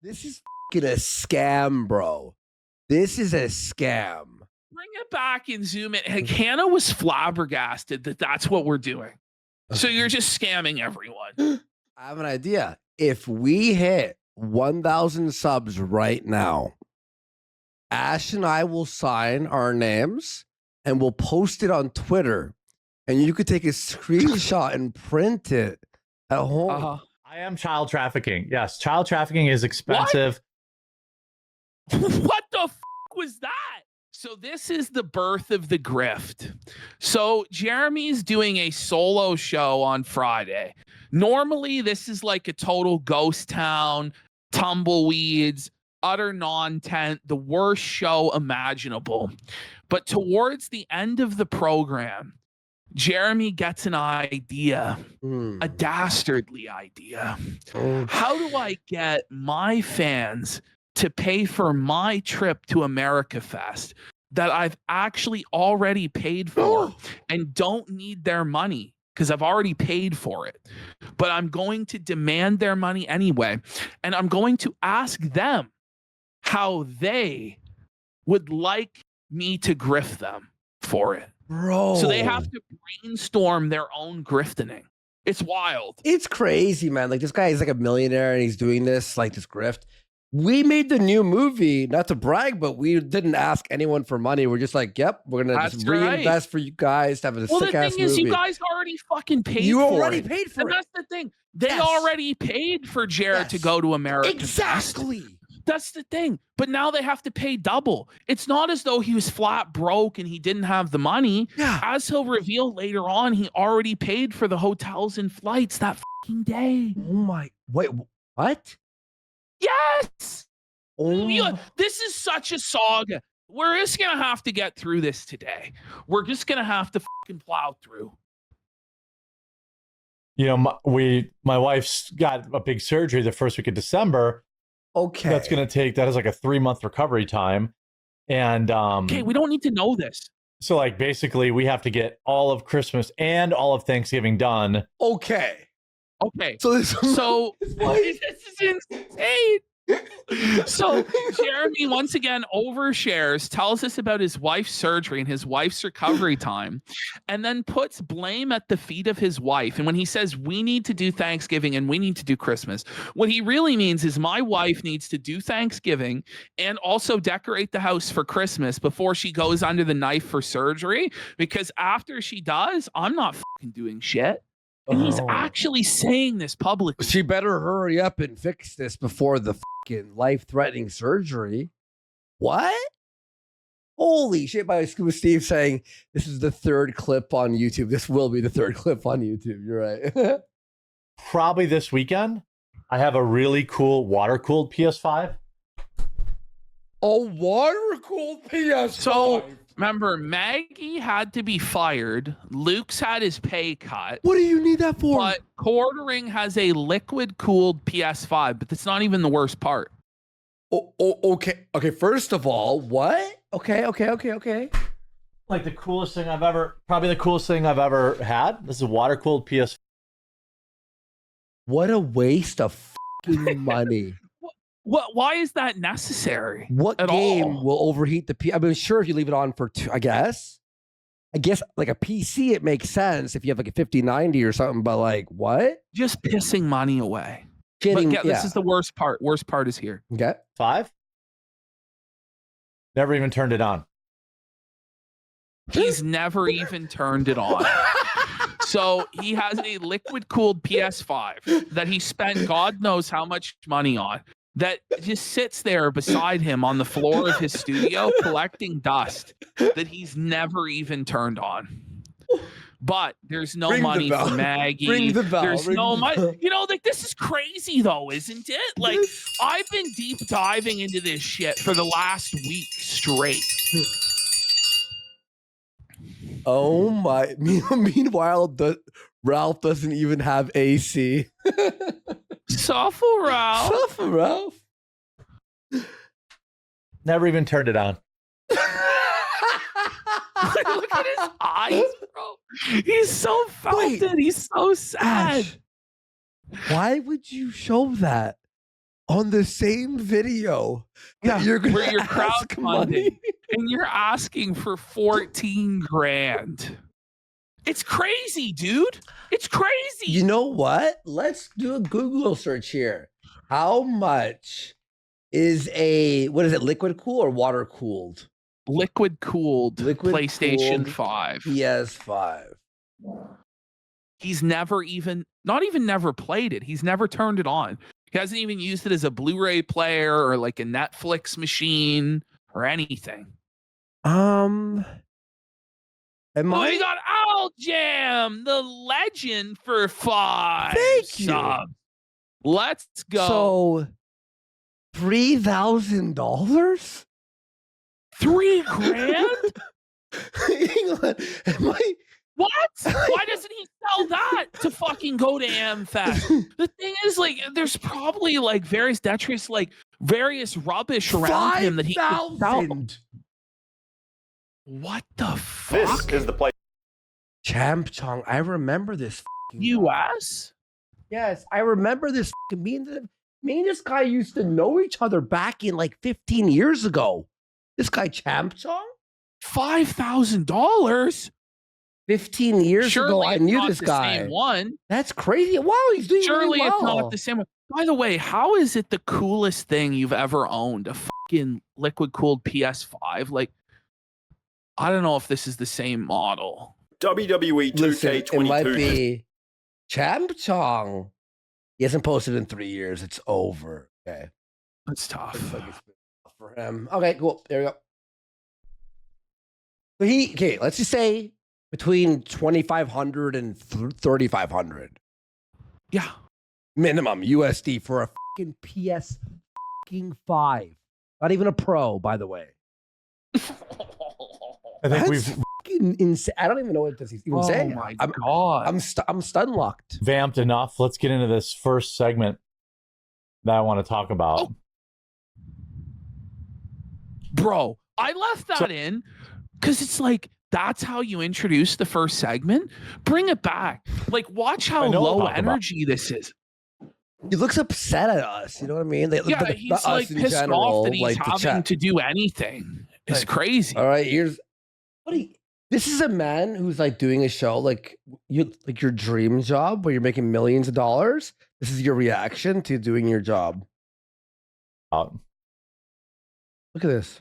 This is fucking a scam, bro. This is a scam. Bring it back and zoom in. Like, Hannah was flabbergasted that that's what we're doing. So you're just scamming everyone. I have an idea. If we hit 1,000 subs right now, Ash and I will sign our names and we'll post it on Twitter. And you could take a screenshot and print it at home. I am child trafficking. Yes, child trafficking is expensive. What the f was that? So this is the birth of the grift. So Jeremy's doing a solo show on Friday. Normally, this is like a total ghost town, tumbleweeds, utter non-tent, the worst show imaginable. But towards the end of the program, Jeremy gets an idea, a dastardly idea. How do I get my fans to pay for my trip to AmericaFest that I've actually already paid for and don't need their money because I've already paid for it? But I'm going to demand their money anyway. And I'm going to ask them how they would like me to grift them for it. Bro. So they have to brainstorm their own grifting. It's wild. It's crazy, man. Like, this guy is like a millionaire and he's doing this, like, this grift. We made the new movie, not to brag, but we didn't ask anyone for money. We're just like, yep, we're going to just reinvest for you guys to have a sick-ass movie. Well, the thing is, you guys already fucking paid for it. You already paid for it. And that's the thing. They already paid for Jared to go to America. Exactly. That's the thing. But now they have to pay double. It's not as though he was flat broke and he didn't have the money. Yeah. As he'll reveal later on, he already paid for the hotels and flights that fucking day. Oh my, wait, what? Yes. Oh. This is such a saga. We're just going to have to get through this today. We're just going to have to fucking plow through. You know, my wife's got a big surgery the first week of December. Okay. That's going to take, that is like a 3-month recovery time. And okay, we don't need to know this. So like basically we have to get all of Christmas and all of Thanksgiving done. Okay. So this is insane. So Jeremy once again overshares, tells us about his wife's surgery and his wife's recovery time, and then puts blame at the feet of his wife. And when he says we need to do Thanksgiving and we need to do Christmas, what he really means is my wife needs to do Thanksgiving and also decorate the house for Christmas before she goes under the knife for surgery, because after she does, I'm not fucking doing shit. And he's actually saying this publicly. She better hurry up and fix this before the fucking life-threatening surgery. What? Holy shit, by Scuba Steve saying this is the third clip on YouTube. This will be the third clip on YouTube. You're right. Probably this weekend. I have a really cool water-cooled PS5. A water-cooled PS5? So, remember, Maggie had to be fired. Luke's had his pay cut. What do you need that for? But Quartering has a liquid-cooled PS5, but that's not even the worst part. Okay. First of all, what? Okay. Like the coolest thing probably the coolest thing I've ever had. This is a water-cooled PS5. What a waste of fucking money. Why is that necessary? What game will overheat the PC? I mean, sure, if you leave it on for two, I guess like a PC, it makes sense if you have like a 5090 or something, but like what? Just pissing money away. This is the worst part. Worst part is here. Okay. 5? Never even turned it on. He's never even turned it on. So he has a liquid-cooled PS5 that he spent God knows how much money on, that just sits there beside him on the floor of his studio collecting dust that he's never even turned on. But there's no money for Maggie. Ring the bell. There's no money. You know, like, this is crazy though, isn't it? Like, I've been deep diving into this shit for the last week straight. Oh my. Meanwhile, Ralph doesn't even have AC. Suffer Ralph. Never even turned it on. Look at his eyes, bro. He's so felted. He's so sad. Ash, why would you show that? on the same video. Yeah, You're gonna where you're ask money. crowdfunding and you're asking for 14 grand. It's crazy, dude. It's crazy. You know what? Let's do a Google search here. How much is what is it, liquid cool or water cooled? Liquid cooled PlayStation 5. PS5. He's not even never played it. He's never turned it on. He hasn't even used it as a Blu-ray player or like a Netflix machine or anything. We got Al Jam, the legend, for 5 Thank you. subs. Let's go. So $3,000? 3 grand? Hang on. What? Why doesn't he sell that to fucking go to AMFEST? The thing is, like, there's probably like various detritus, like various rubbish around him that he could sell. 5,000. What the fuck? This is the place. Champ Chong, I remember this. US? Yes, I remember this. Me and this guy used to know each other back in like 15 years ago. This guy Champ Chong? $5,000? 15 years ago, I knew this guy. Same one. That's crazy. Wow, he's doing Surely really well. it's not the same one. By the way, how is it the coolest thing you've ever owned? A fucking liquid cooled PS5? Like, I don't know if this is the same model. WWE 2K22. Listen, it might be Champ Chong. He hasn't posted in 3 years. It's over. Okay. That's tough. Looks like it's been tough for him. Okay, cool. There we go. So let's just say between 2,500 and 3,500 Yeah. minimum USD for a fucking PS fucking 5. Not even a Pro, by the way. I think That's we've fucking insane. I don't even know what this is even saying. Oh my God. I'm stun locked. vamped enough. Let's get into this first segment that I want to talk about. Oh. Bro, I left that in because it's like, that's how you introduce the first segment? Bring it back. Like, watch how low energy this is. He looks upset at us. You know what I mean? Yeah, he's like pissed off that he's having to do anything. It's crazy. All right, this is a man who's like doing a show like your dream job where you're making millions of dollars. This is your reaction to doing your job. Look at this.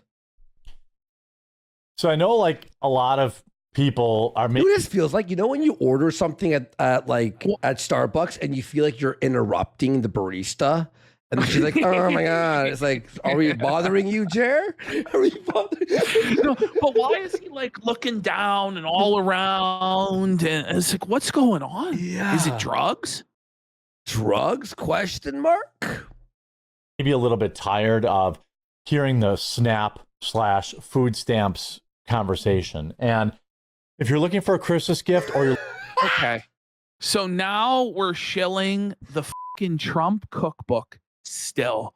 So I know like a lot of people are making. This feels like, when you order something at Starbucks and you feel like you're interrupting the barista. And she's like, oh my God. It's like, are we bothering you, Jer? Are we bothering you? No, but why is he like looking down and all around? And it's like, what's going on? Yeah. Is it drugs? Drugs? Question mark? Maybe a little bit tired of hearing the SNAP/food stamps conversation. And if you're looking for a Christmas gift or you're okay. So now we're shilling the fucking Trump cookbook still.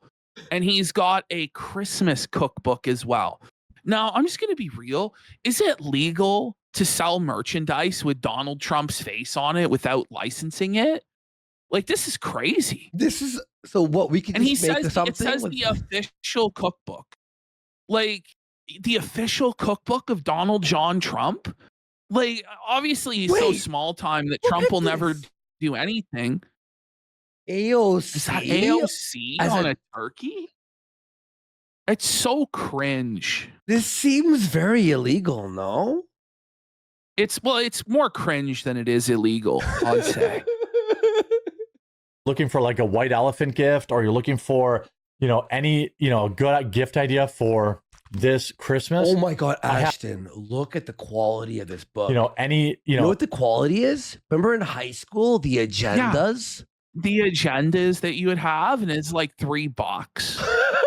And he's got a Christmas cookbook as well. Now, I'm just going to be real. Is it legal to sell merchandise with Donald Trump's face on it without licensing it? Like, this is crazy. This is so what we can. And he just make says something it says the official cookbook, like the official cookbook of Donald John Trump. Like, obviously, he's so small time that Trump will never do anything. AOC. Is that AOC on a turkey? It's so cringe. This seems very illegal, no? It's more cringe than it is illegal, I'd say. looking for like a white elephant gift, or you're looking for, any, good gift idea for this Christmas. Oh my God, Ashton, look at the quality of this book. You know what the quality is? Remember in high school, the agendas? Yeah. The agendas that you would have, and it's like $3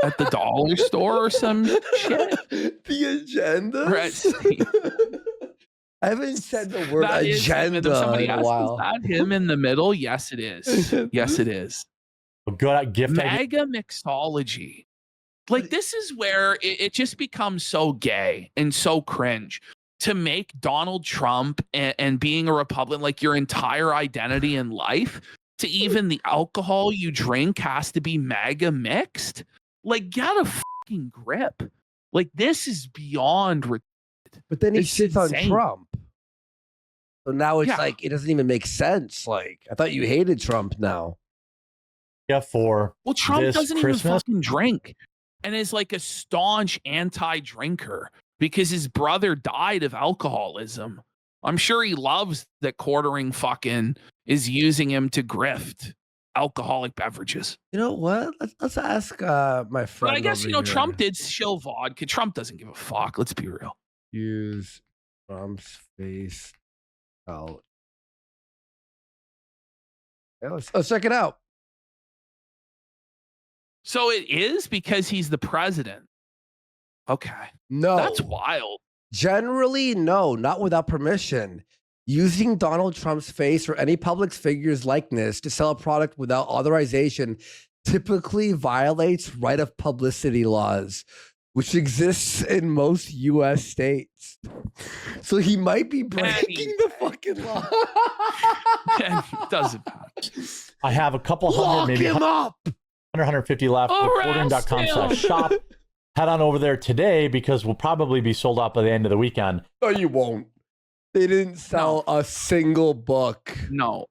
at the dollar store or some shit. The agendas? I haven't said the word agenda in a while. Is that him in the middle? Yes, it is. Yes, it is. A good gift Mega mixology. Like, this is where it just becomes so gay and so cringe to make Donald Trump and being a Republican like your entire identity in life. to even the alcohol you drink has to be MAGA mixed. Like, get a fucking grip. Like, this is beyond. But then he It's sits on insane. Trump. So now it's Yeah. like, it doesn't even make sense. Like, I thought you hated Trump now. Yeah, for Well, Trump this doesn't Christmas, even fucking drink and is like a staunch anti-drinker because his brother died of alcoholism. I'm sure he loves that Quartering fucking is using him to grift alcoholic beverages. You know what? Let's ask my friend. But I guess, over you know, here. Trump did shill vodka. Trump doesn't give a fuck. Let's be real. Use Trump's face out. Yeah, let's check it out. So it is because he's the president. Okay. No. That's wild. Generally, no, not without permission. Using Donald Trump's face or any public figure's likeness to sell a product without authorization typically violates right of publicity laws, which exists in most U.S. states. So he might be breaking the fucking law. It doesn't matter. I have a couple Lock hundred, maybe him up. 150 left. Arrest Quartering.com/shop. Head on over there today because we'll probably be sold out by the end of the weekend. No, you won't. They didn't sell a single book. No,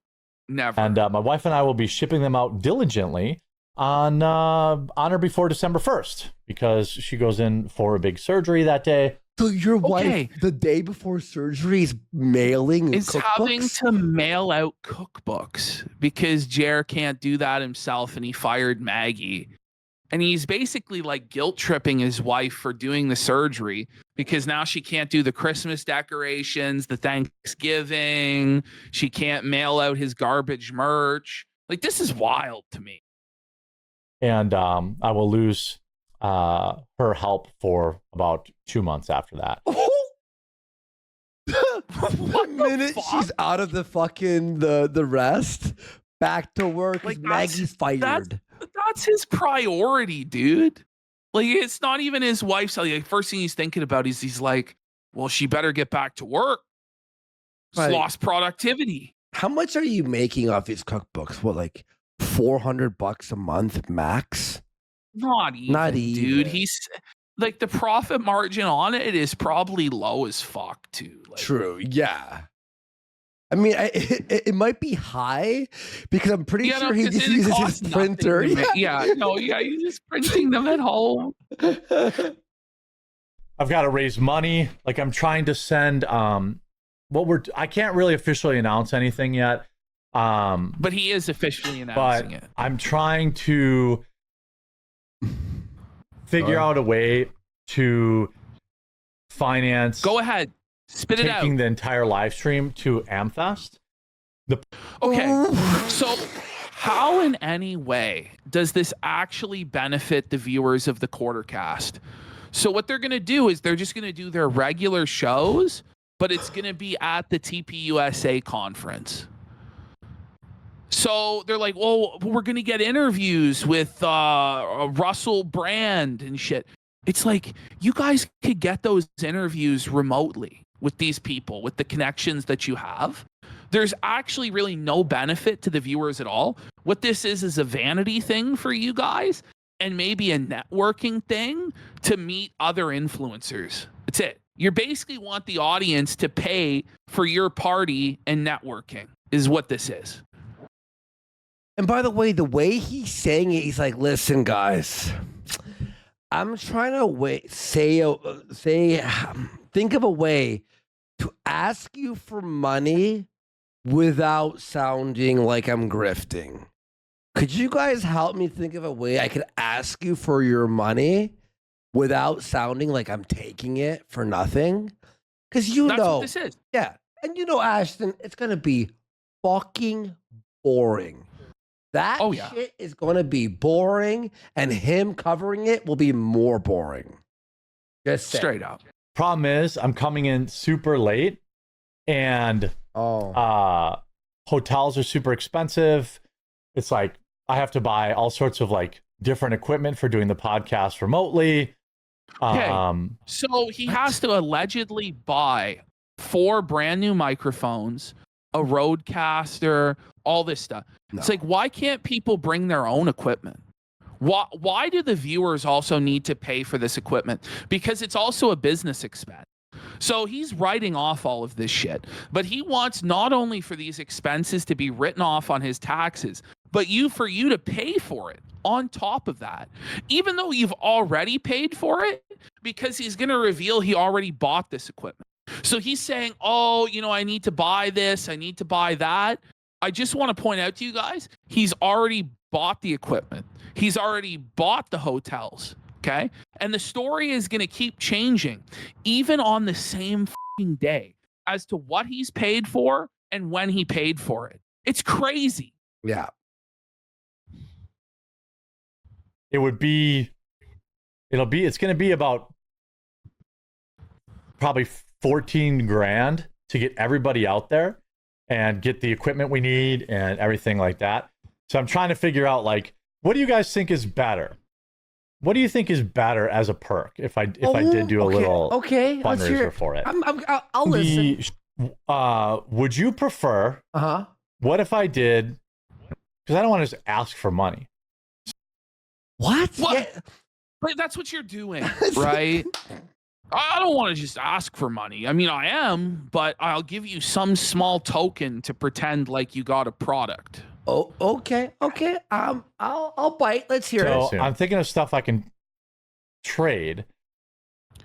never. And my wife and I will be shipping them out diligently on or before December 1st because she goes in for a big surgery that day. So your wife, the day before surgery, is mailing is cookbooks? having to mail out cookbooks because Jer can't do that himself and he fired Maggie. And he's basically like guilt tripping his wife for doing the surgery because now she can't do the Christmas decorations, the Thanksgiving. She can't mail out his garbage merch. Like, this is wild to me. And I will lose her help for about 2 months after that. The minute she's out of the fucking the rest, back to work, Like, Maggie's fired. That's his priority, dude. Like, it's not even his wife's. Like, first thing he's thinking about is he's like, well, she better get back to work. It's Right. lost productivity. How much are you making off his cookbooks? What, like $400 a month max? Not even, dude. even. He's like, the profit margin on it is probably low as fuck too. Like, True. Yeah. I mean, it might be high because I'm pretty Yeah, sure no, he 'cause just it uses costs his nothing printer. to make- he's just printing them at home. I've got to raise money. Like I'm trying to send I can't really officially announce anything yet. But he is officially announcing But it. I'm trying to figure out a way to finance Go ahead. Spit it out. taking the entire live stream to AMFEST. Okay. So how in any way does this actually benefit the viewers of the Quartercast? So what they're going to do is they're just going to do their regular shows, but it's going to be at the TPUSA conference. So they're like, well, we're going to get interviews with Russell Brand and shit. It's like, you guys could get those interviews remotely with these people, with the connections that you have. There's actually really no benefit to the viewers at all. What this is a vanity thing for you guys and maybe a networking thing to meet other influencers. That's it. You basically want the audience to pay for your party and networking is what this is. And by the way he's saying it, he's like, listen, guys, I'm trying to think of a way to ask you for money without sounding like I'm grifting. Could you guys help me think of a way I could ask you for your money without sounding like I'm taking it for nothing? Because That's what this is. Yeah. And Ashton, it's going to be fucking boring. That shit is going to be boring, and him covering it will be more boring. Just saying. Straight up. Problem is, I'm coming in super late, and hotels are super expensive. It's like I have to buy all sorts of like different equipment for doing the podcast remotely. Okay. So he has to allegedly buy 4 brand new microphones, a Roadcaster, all this stuff. No. It's like, why can't people bring their own equipment? Why do the viewers also need to pay for this equipment? Because it's also a business expense. So he's writing off all of this shit, but he wants not only for these expenses to be written off on his taxes, but for you to pay for it on top of that, even though you've already paid for it, because he's going to reveal he already bought this equipment. So he's saying, oh, I need to buy this, I need to buy that. I just want to point out to you guys, he's already bought the equipment. He's already bought the hotels. Okay. And the story is going to keep changing, even on the same fucking day, as to what he's paid for and when he paid for it. It's crazy. Yeah. It's going to be about probably 14 grand to get everybody out there and get the equipment we need and everything like that. So I'm trying to figure out, like, what do you guys think is better? What do you think is better as a perk if I did do a little fundraiser for it? I'll listen. Would you prefer? What if I did? Because I don't want to just ask for money. What? Yeah. But that's what you're doing, right? I don't want to just ask for money. I mean, I am, but I'll give you some small token to pretend like you got a product. Oh, okay. I'll bite. Let's hear it. So I'm thinking of stuff I can trade.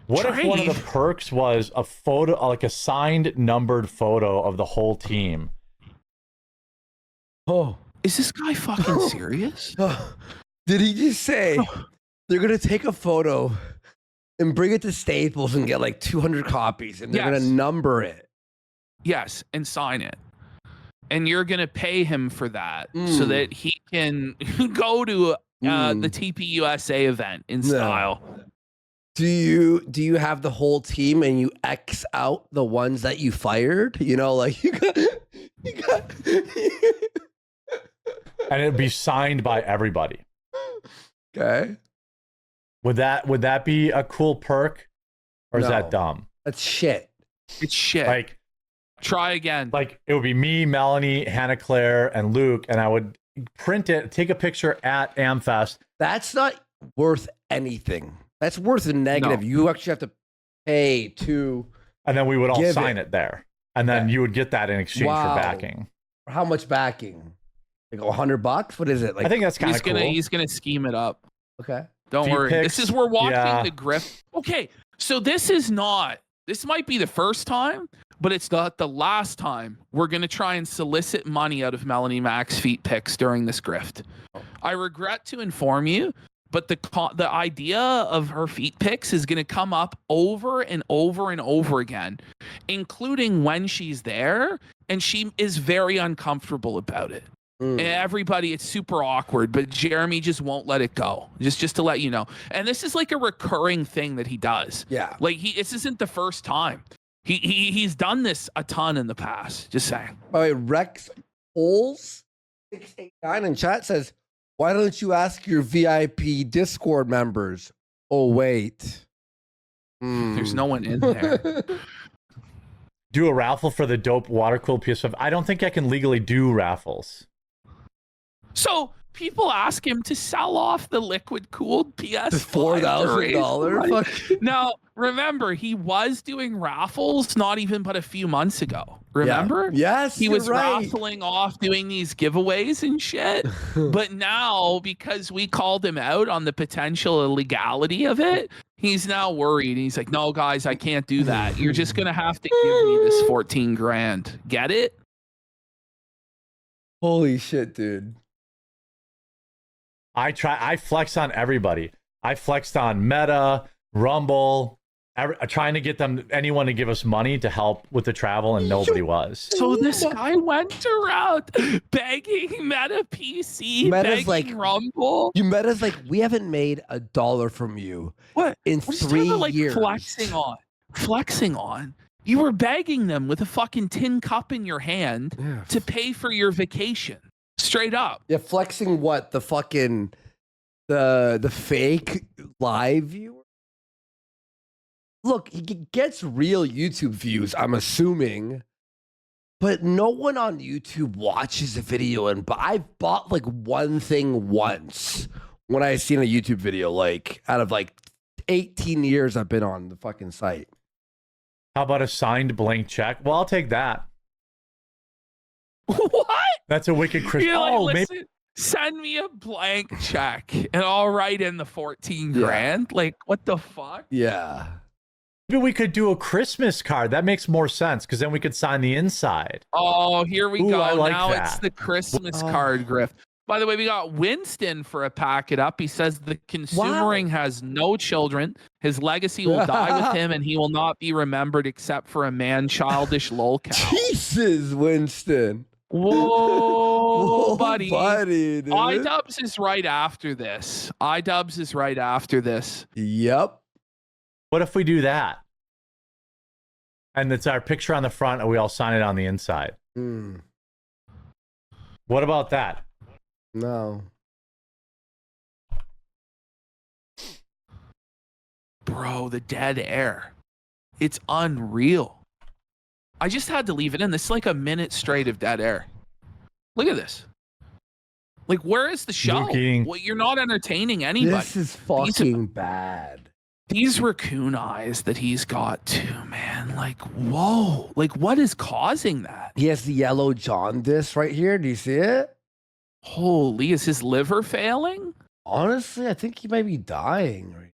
What if one of the perks was a photo, like a signed, numbered photo of the whole team? Oh, is this guy fucking serious? Did he just say they're gonna take a photo and bring it to Staples and get like 200 copies, and they're gonna number it? Yes, and sign it. And you're going to pay him for that so that he can go to the TPUSA event in style. Do you have the whole team and you X out the ones that you fired? Like you got and it'd be signed by everybody. Okay. Would that be a cool perk, or is that dumb? That's shit. It's shit. Like, try again. Like, it would be me, Melanie, Hannah Claire, and Luke, and I would print it, take a picture at AMFEST. That's not worth anything. That's worth a negative. No. You actually have to pay to. And then we would all sign it there. And then you would get that in exchange for backing. How much backing? Like $100? What is it? Like, I think that's kind of cool. He's gonna scheme it up. Okay. Don't worry. We're watching the grift. Okay. So this might be the first time, but it's not the last time we're going to try and solicit money out of Melanie Mac's feet pics during this grift. I regret to inform you, but the idea of her feet pics is going to come up over and over and over again, including when she's there, and she is very uncomfortable about it. And everybody, it's super awkward, but Jeremy just won't let it go. Just to let you know. And this is like a recurring thing that he does. Yeah. Like this isn't the first time. He's done this a ton in the past. Just saying. All right, Rex Holes 689 in chat says, "Why don't you ask your VIP Discord members?" Oh wait, there's no one in there. Do a raffle for the dope water cooled PS5. I don't think I can legally do raffles. So people ask him to sell off the liquid cooled PS5. $4,000. Now, remember, he was doing raffles not even but a few months ago. Remember? Yeah. Yes, he was raffling off doing these giveaways and shit. But now, because we called him out on the potential illegality of it, he's now worried. He's like, "No, guys, I can't do that. You're just gonna have to give me this 14 grand. Get it?" Holy shit, dude. I flex on everybody. I flexed on Meta, Rumble, trying to get anyone to give us money to help with the travel, and nobody was. So this guy went around begging Meta PC, Meta's begging Rumble. Meta's like, "We haven't made $1 from you in 3 years." Flexing on. You were begging them with a fucking tin cup in your hand to pay for your vacation. Straight up. Yeah, flexing what? The fucking the fake live viewer? Look, he gets real YouTube views, I'm assuming. But no one on YouTube watches a video, and I've bought like one thing once when I seen a YouTube video, like out of like 18 years I've been on the fucking site. How about a signed blank check? Well, I'll take that. What? That's a wicked Christmas. You're like, Oh, listen, maybe send me a blank check and I'll write in the 14 grand. Like, what the fuck? Yeah. we could do a Christmas card. That makes more sense because then we could sign the inside. Oh, here we Ooh, go. I like Now that. it's the Christmas card grift. By the way, we got Winston for a pack it up. He says the consumer ring has no children. His legacy will die with him, and he will not be remembered except for a man-childish lolcow. Jesus, Winston. Whoa, buddy. Buddy, dude. iDubbbz is right after this. iDubbbz is right after this. Yep. What if we do that? And it's our picture on the front, and we all sign it on the inside. Mm, What about that? no. Bro, the dead air. It's unreal. I just had to leave it in. This is like a minute straight of dead air. Look at this. Like, where is the show? Luke eating- Well, you're not entertaining anybody. This is fucking bad. These raccoon eyes that he's got too, man. Like, whoa. Like, what is causing that? He has the yellow jaundice right here. Do you see it? Holy, is his liver failing? Honestly, I think he might be dying right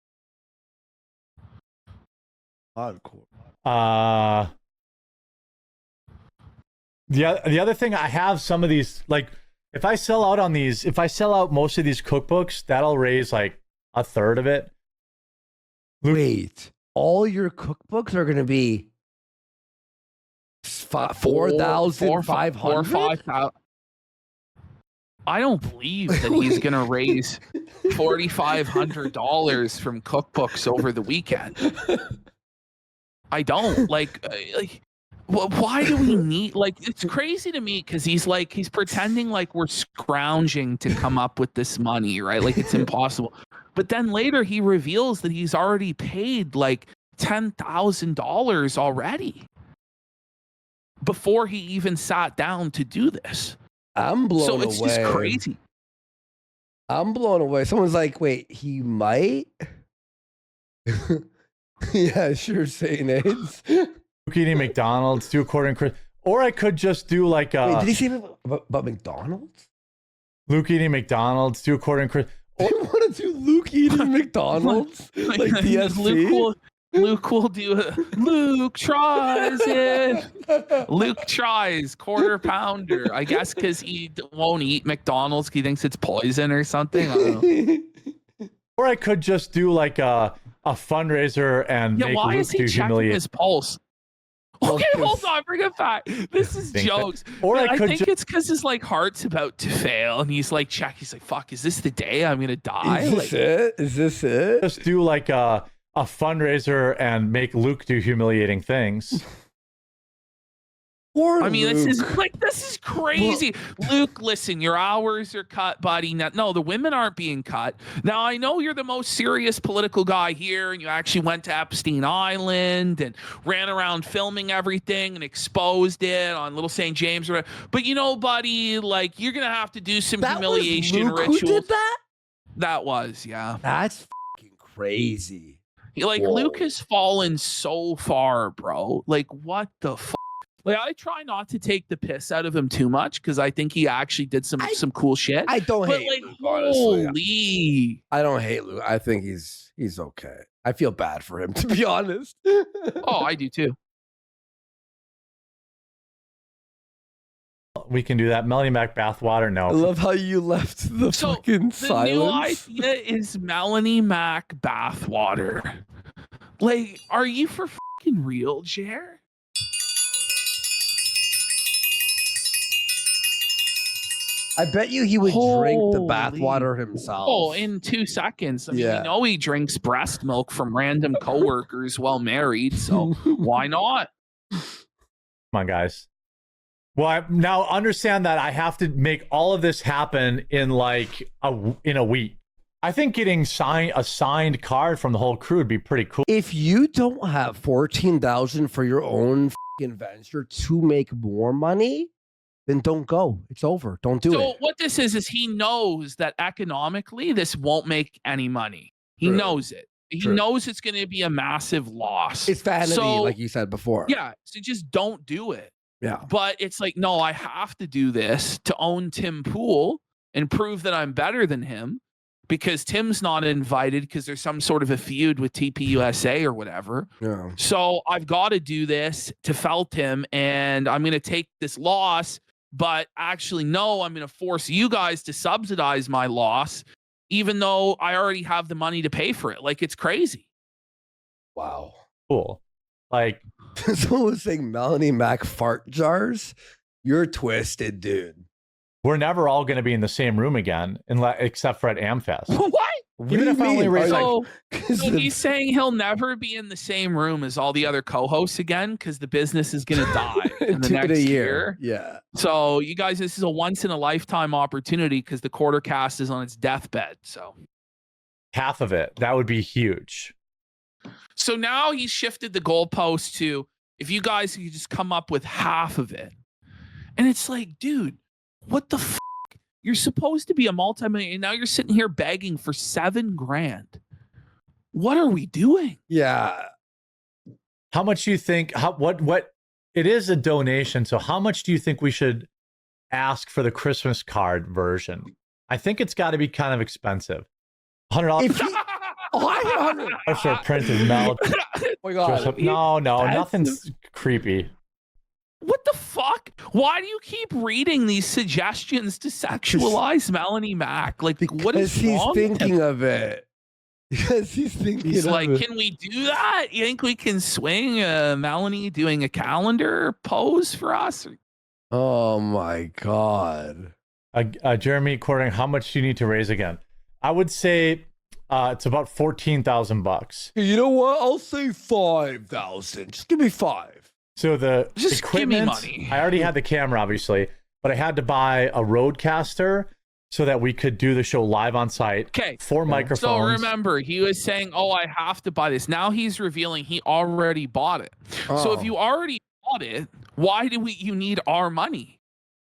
Hardcore. The other thing, I have some of these, like, if I sell out on these, if I sell out most of these cookbooks, that'll raise like a third of it. Wait, all your cookbooks are going to be 4,500? 5,000. I don't believe that he's going to raise $4,500 from cookbooks over the weekend. I don't like why do we need, like, it's crazy to me because he's pretending like we're scrounging to come up with this money, right? Like, it's impossible. But then later he reveals that he's already paid like $10,000 already before he even sat down to do this. I'm blown away. So it's just crazy. I'm blown away. Someone's like, wait, he might? Yeah, sure, St. AIDS. Luke eating McDonald's, do a quarter and Chris, or I could just do like Wait, did he say about McDonald's? Luke eating McDonald's, do a quarter and Chris. I want to do Luke eating McDonald's, like DSC. Luke will do it. Luke tries it. Luke tries quarter pounder. I guess because he won't eat McDonald's. He thinks it's poison or something. I don't know. Or I could just do like a fundraiser and make why Luke is he do checking humiliate. his pulse? Okay, hold on, bring it back. This is jokes. Or But I I could think it's because his like heart's about to fail, and he's like, check. He's like, fuck, is this the day I'm gonna die? Is this it? Is this it? Just do like a fundraiser and make Luke do humiliating things. Poor I mean, Luke. this is crazy. Luke, listen, your hours are cut, buddy. No, the women aren't being cut. Now, I know you're the most serious political guy here, and you actually went to Epstein Island and ran around filming everything and exposed it on Little St. James. But you know, buddy, like, you're gonna have to do some humiliation Luke rituals. who did that? That was, yeah. That's fucking crazy. Like, Whoa. Luke has fallen so far, bro. Like, what the fuck? Like, I try not to take the piss out of him too much because I think he actually did some cool shit. I don't But hate like, Luke, honestly. holy! I don't hate Luke. I think he's okay. I feel bad for him, to be honest. Oh, I do too. We can do that. Melanie Mac bathwater. I No. love how you left the So fucking the silence. new idea is Melanie Mac bathwater. Like, are you for fucking real, Jer? I bet you he would drink the Holy- bathwater himself. Oh, in 2 seconds. I mean, Yeah. we know he drinks breast milk from random coworkers while married, so why not? Come on, guys. Well, I now understand that I have to make all of this happen in like in a week. I think getting a signed card from the whole crew would be pretty cool. If you don't have 14,000 for your own fucking venture to make more money, then don't go. It's over. Don't do it. So what this is he knows that economically this won't make any money. He True. knows it. He True. knows it's going to be a massive loss. It's vanity, So, like you said before. yeah, so just don't do it. Yeah. But it's like, no, I have to do this to own Tim Pool and prove that I'm better than him because Tim's not invited because there's some sort of a feud with TPUSA or whatever. Yeah. So I've got to do this to felt him, and I'm going to take this loss. But actually, no, I'm going to force you guys to subsidize my loss, even though I already have the money to pay for it. Like, it's crazy. Wow. Cool. Like, Someone was saying Melanie Mac fart jars. You're twisted, dude. we're never all going to be in the same room again, except for at AMFEST. What? Even if I only raise So, like, so he's saying he'll never be in the same room as all the other co-hosts again because the business is going to die in the in next a year. Yeah. So you guys, this is a once in a lifetime opportunity because the quarter cast is on its deathbed. So half of it, that would be huge. So now he's shifted the goalpost to if you guys could just come up with half of it. And it's like, dude, what the fuck? You're supposed to be a multimillionaire. Now you're sitting here begging for $7,000. What are we doing? Yeah. How much do you think, what it is a donation, so how much do you think we should ask for the Christmas card version? I think it's got to be kind of expensive. $100. That's our printed melt. Oh my God. No, nothing's creepy. What the fuck? Why do you keep reading these suggestions to sexualize Melanie Mac? Like, what is Because he's wrong with him? thinking of it. Because he's thinking He's of like, it. can we do that? You think we can swing Melanie doing a calendar pose for us? Oh my God. Jeremy quoting, how much do you need to raise again? I would say it's about $14,000. You know what? I'll say 5,000. Just give me 5. So the Just give me equipment, money. I already had the camera, obviously, but I had to buy a roadcaster so that we could do the show live on site. Okay. 4 microphones. So remember, he was saying, oh, I have to buy this. Now he's revealing he already bought it. So if Oh. you already bought it, why do you need our money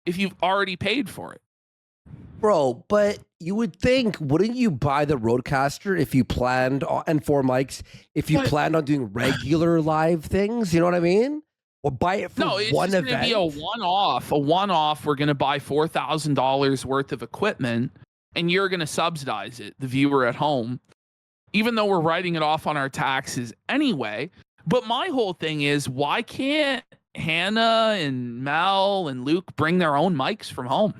if you've already paid for it? Bro, but you would think, wouldn't you buy the Roadcaster if you planned on, and 4 mics, if you But- planned on doing regular live things? You know what I mean? Or buy it for No, it's one just going to event? be a one-off. A one-off. We're going to buy $4,000 worth of equipment, and you're going to subsidize it, the viewer at home, even though we're writing it off on our taxes anyway. But my whole thing is, why can't Hannah and Mel and Luke bring their own mics from home?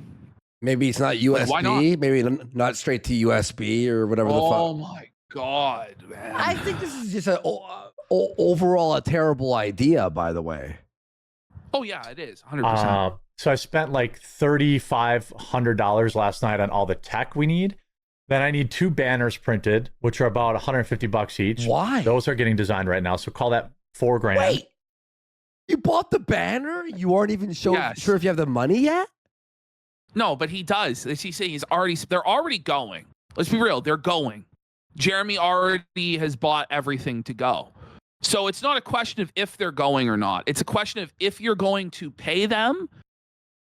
Maybe it's not USB. why not? Maybe not straight to USB or whatever the Oh fuck. my God, man. I think this is just overall a terrible idea, by the way. Oh, yeah, it is. 100%. So I spent like $3,500 last night on all the tech we need. Then I need 2 banners printed, which are about $150 each. Why? Those are getting designed right now. So call that $4,000. Wait, you bought the banner? You aren't even Yes. sure if you have the money yet? No, but he does. As he's saying, they're already going. Let's be real. They're going. Jeremy already has bought everything to go. So it's not a question of if they're going or not. It's a question of if you're going to pay them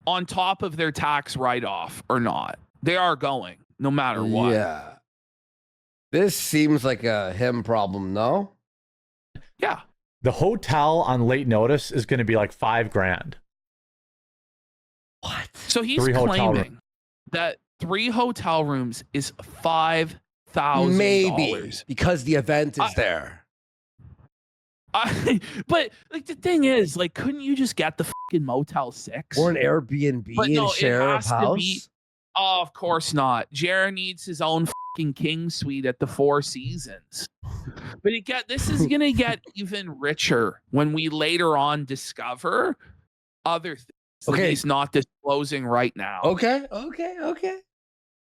on top of their tax write-off or not. They are going, no matter what. Yeah. This seems like a him problem, no? Yeah. The hotel on late notice is going to be like $5,000. What? So he's 3 hotel claiming that 3 hotel rooms is $5,000. Maybe because the event is there. But like the thing is, like, couldn't you just get the fucking Motel 6 Or an Airbnb But no, and share it a has to house? be- Oh, of course not. Jared needs his own fucking king suite at the Four Seasons. But this is gonna get even richer when we later on discover other things that Okay. he's not disclosing right now. Okay.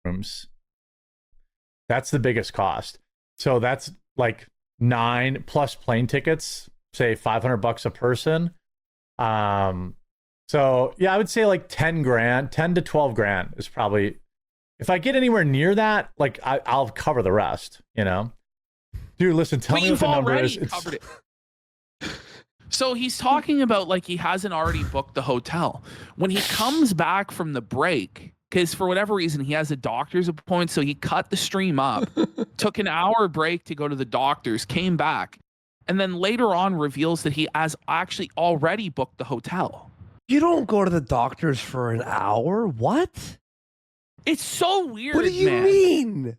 Rooms. That's the biggest cost. So that's like 9 plus plane tickets, say $500 a person. So yeah, I would say like $10,000, 10 to 12 grand is probably, if I get anywhere near that, like I'll cover the rest, you know? Dude, listen, tell But me what you've the number already is. covered it. So he's talking about like he hasn't already booked the hotel. When he comes back from the break, because for whatever reason he has a doctor's appointment, so he cut the stream up, took an hour break to go to the doctor's, came back, and then later on reveals that he has actually already booked the hotel. You don't go to the doctor's for an hour? What? It's so weird. What do you mean?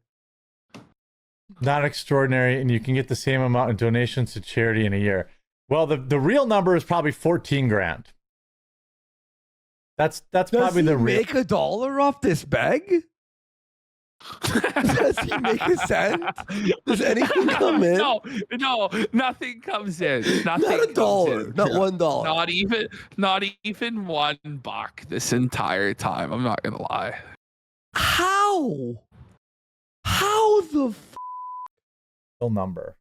Not extraordinary, and you can get the same amount in donations to charity in a year. Well, the real number is probably 14 grand. That's probably the real. Make $1 off this bag? Does he make a cent? Does anything come in? No, nothing comes in. Nothing. Not $1. Not $1. Not even $1 this entire time. I'm not gonna lie. How? How the number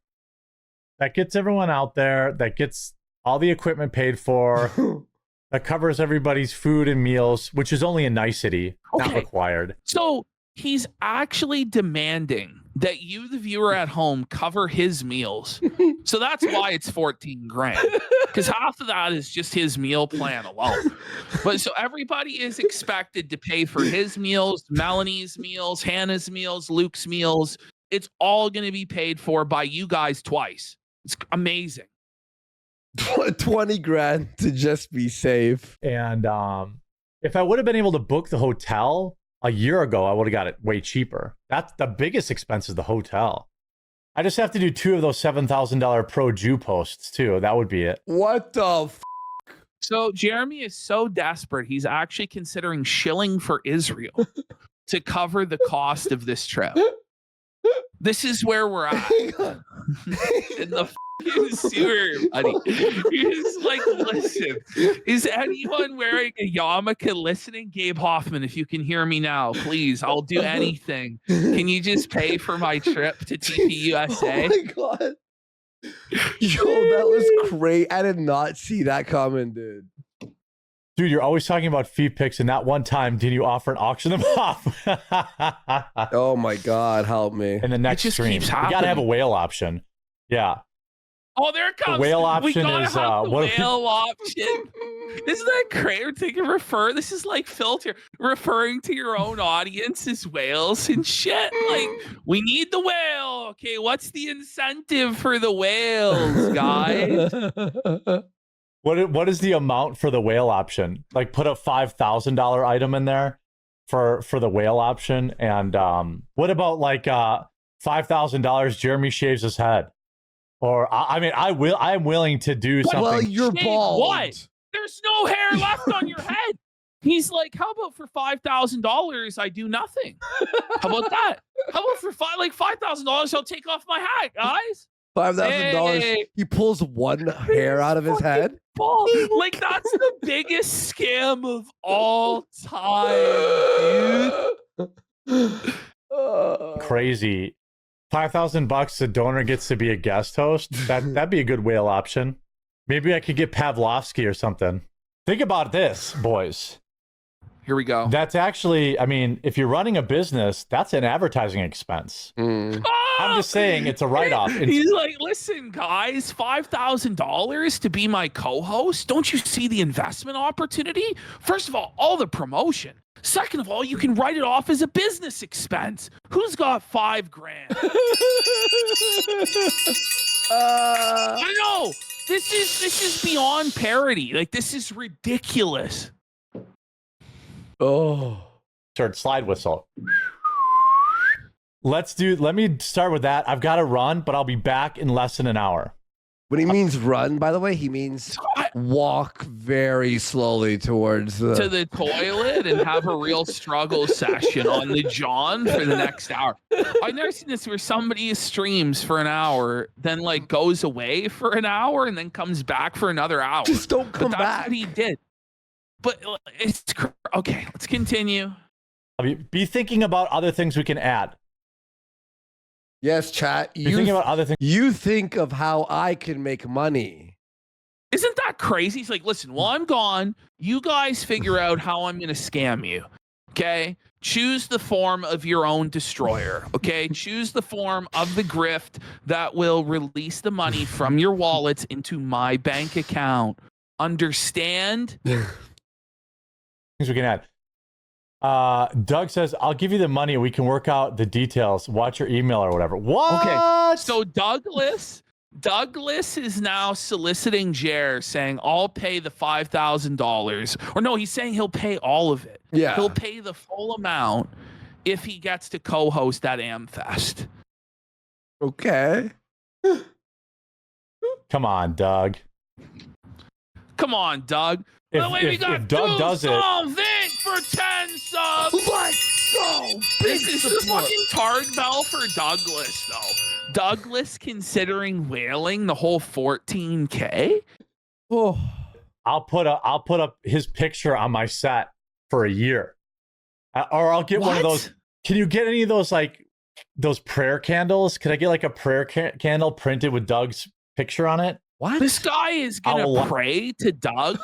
that gets everyone out there, that gets all the equipment paid for, that covers everybody's food and meals, which is only a nicety, not required. So he's actually demanding that you, the viewer at home, cover his meals. So that's why it's 14 grand, because half of that is just his meal plan alone. But so everybody is expected to pay for his meals, Melanie's meals, Hannah's meals, Luke's meals. It's all going to be paid for by you guys twice. It's amazing. 20 grand to just be safe. And if I would have been able to book the hotel a year ago, I would have got it way cheaper. That's the biggest expense, is the hotel. I just have to do 2 of those $7,000 pro Jew posts too. That would be it. What the So Jeremy is so desperate, he's actually considering shilling for Israel to cover the cost of this trip. This is where we're at. In the fucking sewer, buddy. You're just like, listen, is anyone wearing a yarmulke listening? Gabe Hoffman, if you can hear me now, please, I'll do anything. Can you just pay for my trip to TPUSA? Oh my God. Yo, that was great. I did not see that coming, dude. Dude, you're always talking about feet pics, and that one time, did you offer and auction them off? Oh my God, help me. In the next stream, you gotta have a whale option. Yeah. Oh, there it comes. The whale option we is have the whale option. Isn't that great? We're taking This is like filter referring to your own audience as whales and shit. Like, we need the whale. Okay, what's the incentive for the whales, guys? What is the amount for the whale option? Like, put a $5,000 item in there for the whale option. And what about like $5,000? Jeremy shaves his head, or I'm willing to do something. Well, you're bald. What? There's no hair left on your head. He's like, how about for $5,000? I do nothing. How about that? How about for $5,000? I'll take off my hat, guys. $5,000. Hey. He pulls one hair out of his head. Bald. Like, that's the biggest scam of all time, dude. Crazy. $5,000, the donor gets to be a guest host. That'd be a good whale option. Maybe I could get Pavlovsky or something. Think about this, boys. Here we go. That's actually, I mean, if you're running a business, that's an advertising expense. I'm just saying it's a write-off. He's like, listen, guys, $5,000 to be my co-host. Don't you see the investment opportunity? First of all the promotion. Second of all, you can write it off as a business expense. Who's got $5 grand? I know. This is beyond parody. Like, this is ridiculous. Oh. Start slide whistle. Let me start with that. I've got to run, but I'll be back in less than an hour. When he means run, by the way, he means walk very slowly towards to the toilet and have a real struggle session on the John for the next hour. I've never seen this where somebody streams for an hour, then like goes away for an hour and then comes back for another hour. Just don't come back. That's what he did. But it's okay. Let's continue. Be thinking about other things we can add. Yes, chat. You think about other things. You think of how I can make money. Isn't that crazy? He's like, listen, while I'm gone, you guys figure out how I'm going to scam you. Okay? choose the form of your own destroyer. Okay, choose the form of the grift that will release the money from your wallets into my bank account. Understand? Things we can add. Doug says, I'll give you the money. We can work out the details. Watch your email or whatever. What? Okay. So Douglas is now soliciting Jer, saying, I'll pay the $5,000. Or no, he's saying he'll pay all of it. Yeah. He'll pay the full amount if he gets to co-host at AMFEST. Okay. Come on, Doug. Come on, Doug. By the way, we got if Doug does it, Vic for 10 subs. Let's go. This is the fucking tard bell for Douglas, though. Douglas considering whaling the whole 14K. Oh, I'll put up his picture on my set for a year, or I'll get one of those. Can you get any of those, like those prayer candles? Could I get like a prayer candle printed with Doug's picture on it? what? This guy is gonna pray to Doug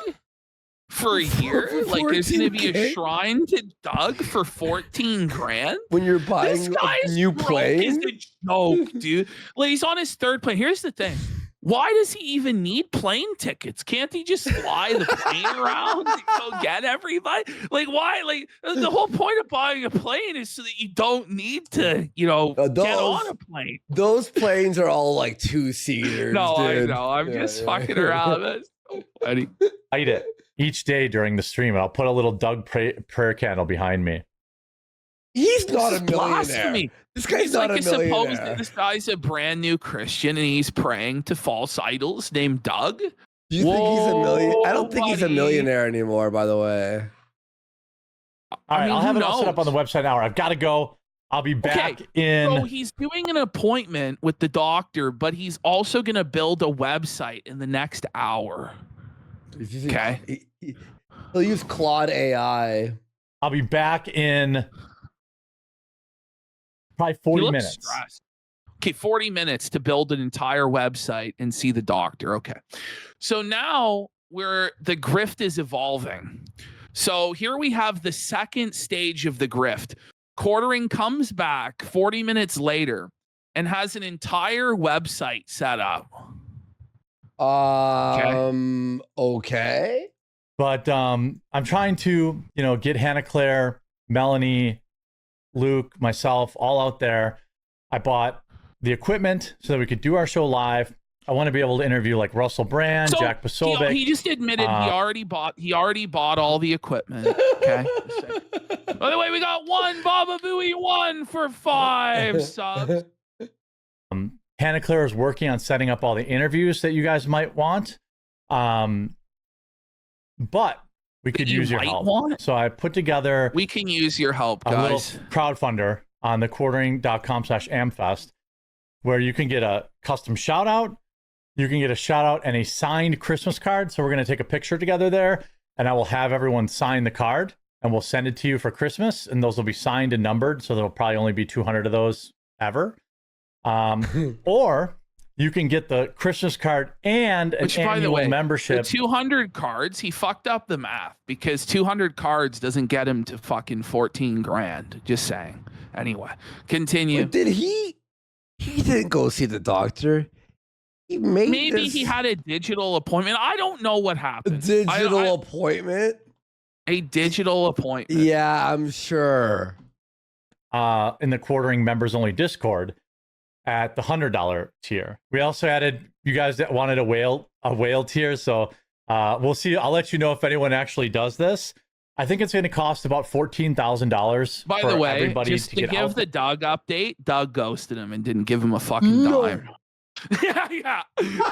for a year. Like there's gonna be a 14K? shrine to Doug for 14 grand. When you're This buying guy a is new broke plane? as a joke, dude. Like he's on his third plane. Here's the thing. Why does he even need plane tickets? Can't he just fly the plane around and go get everybody? Like, why? Like, the whole point of buying a plane is so that you don't need to, get on a plane. Those planes are all like 2-seaters. No, dude. I know. I'm just fucking around. That's so funny. Light it each day during the stream, and I'll put a little Doug prayer candle behind me. He's This not is a millionaire. blasphemy. This guy's He's not like a supposed millionaire. that this guy's a brand new Christian and he's praying to false idols named Doug. Do you think he's a million? I don't think he's a buddy. millionaire anymore, by the way. All right, mean, I'll have who it all set up on the knows? website now. I've got to go. I'll be back in. So he's doing an appointment with the doctor, but he's also going to build a website in the next hour. Okay. He'll use Claude AI. I'll be back in probably He 40 looks minutes. stressed. Okay, 40 minutes to build an entire website and see the doctor. Okay. So now the grift is evolving. So here we have the second stage of the grift. Quartering comes back 40 minutes later and has an entire website set up. Okay. But I'm trying to, get Hannah Claire, Melanie, Luke, myself, all out there. I bought the equipment so that we could do our show live. I want to be able to interview like Russell Brand, So, Jack Posobiec. He just admitted he already bought all the equipment. Okay. By the way, we got one Baba Booey 1 for 5 subs. Hannah Claire is working on setting up all the interviews that you guys might want. But we could use your help. So I put together We can use your help, a little guys. crowdfunder on the quartering.com/amfest, where you can get a custom shout out. You can get a shout out and a signed Christmas card. So we're going to take a picture together there, and I will have everyone sign the card and we'll send it to you for Christmas. And those will be signed and numbered. So there'll probably only be 200 of those ever. Or you can get the Christmas card and an annual membership. The 200 cards, he fucked up the math because 200 cards doesn't get him to fucking 14 grand. Just saying. Anyway, continue. But did he didn't go see the doctor. He made Maybe he had a digital appointment. I don't know what a happened. digital appointment. A digital appointment. Yeah, I'm sure. In the quartering members only Discord at the $100 tier. We also added you guys that wanted a whale tier. So we'll see. I'll let you know if anyone actually does this. I think it's going to cost about $14,000. By the way, just to give the Doug update, Doug ghosted him and didn't give him a fucking dime. yeah.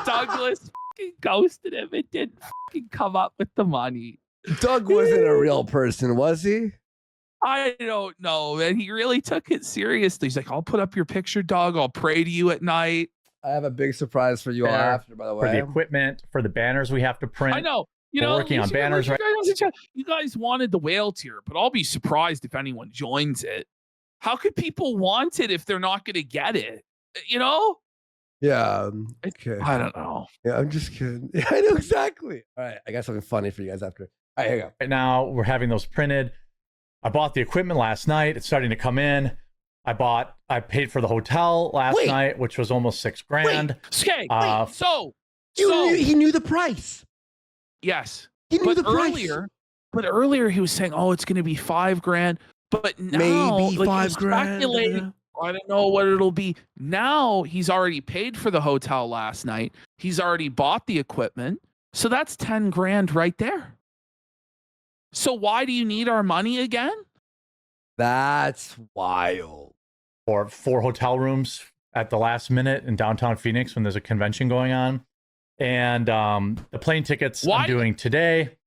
Douglas fucking ghosted him and didn't fucking come up with the money. Doug wasn't a real person, was he? I don't know, man. He really took it seriously. He's like, I'll put up your picture, Doug. I'll pray to you at night. I have a big surprise for you all after, by the way. For the equipment, for the banners we have to print. I know. We're working on banners right now. You guys wanted the whale tier, but I'll be surprised if anyone joins it. How could people want it if they're not going to get it? Yeah. Okay. I don't know. Yeah, I'm just kidding. Yeah, I know exactly. All right. I got something funny for you guys after. All right, here you go. Right now, we're having those printed. I bought the equipment last night. It's starting to come in. I paid for the hotel last night, which was almost $6,000. Okay. So he knew the price. Yes. He knew the price. But earlier he was saying, "Oh, it's going to be $5,000." But now, maybe like, $5,000. I don't know what it'll be. Now he's already paid for the hotel last night. He's already bought the equipment, so that's $10,000 right there. So why do you need our money again? That's wild. Or 4 hotel rooms at the last minute in downtown Phoenix when there's a convention going on. And the plane tickets I'm doing today.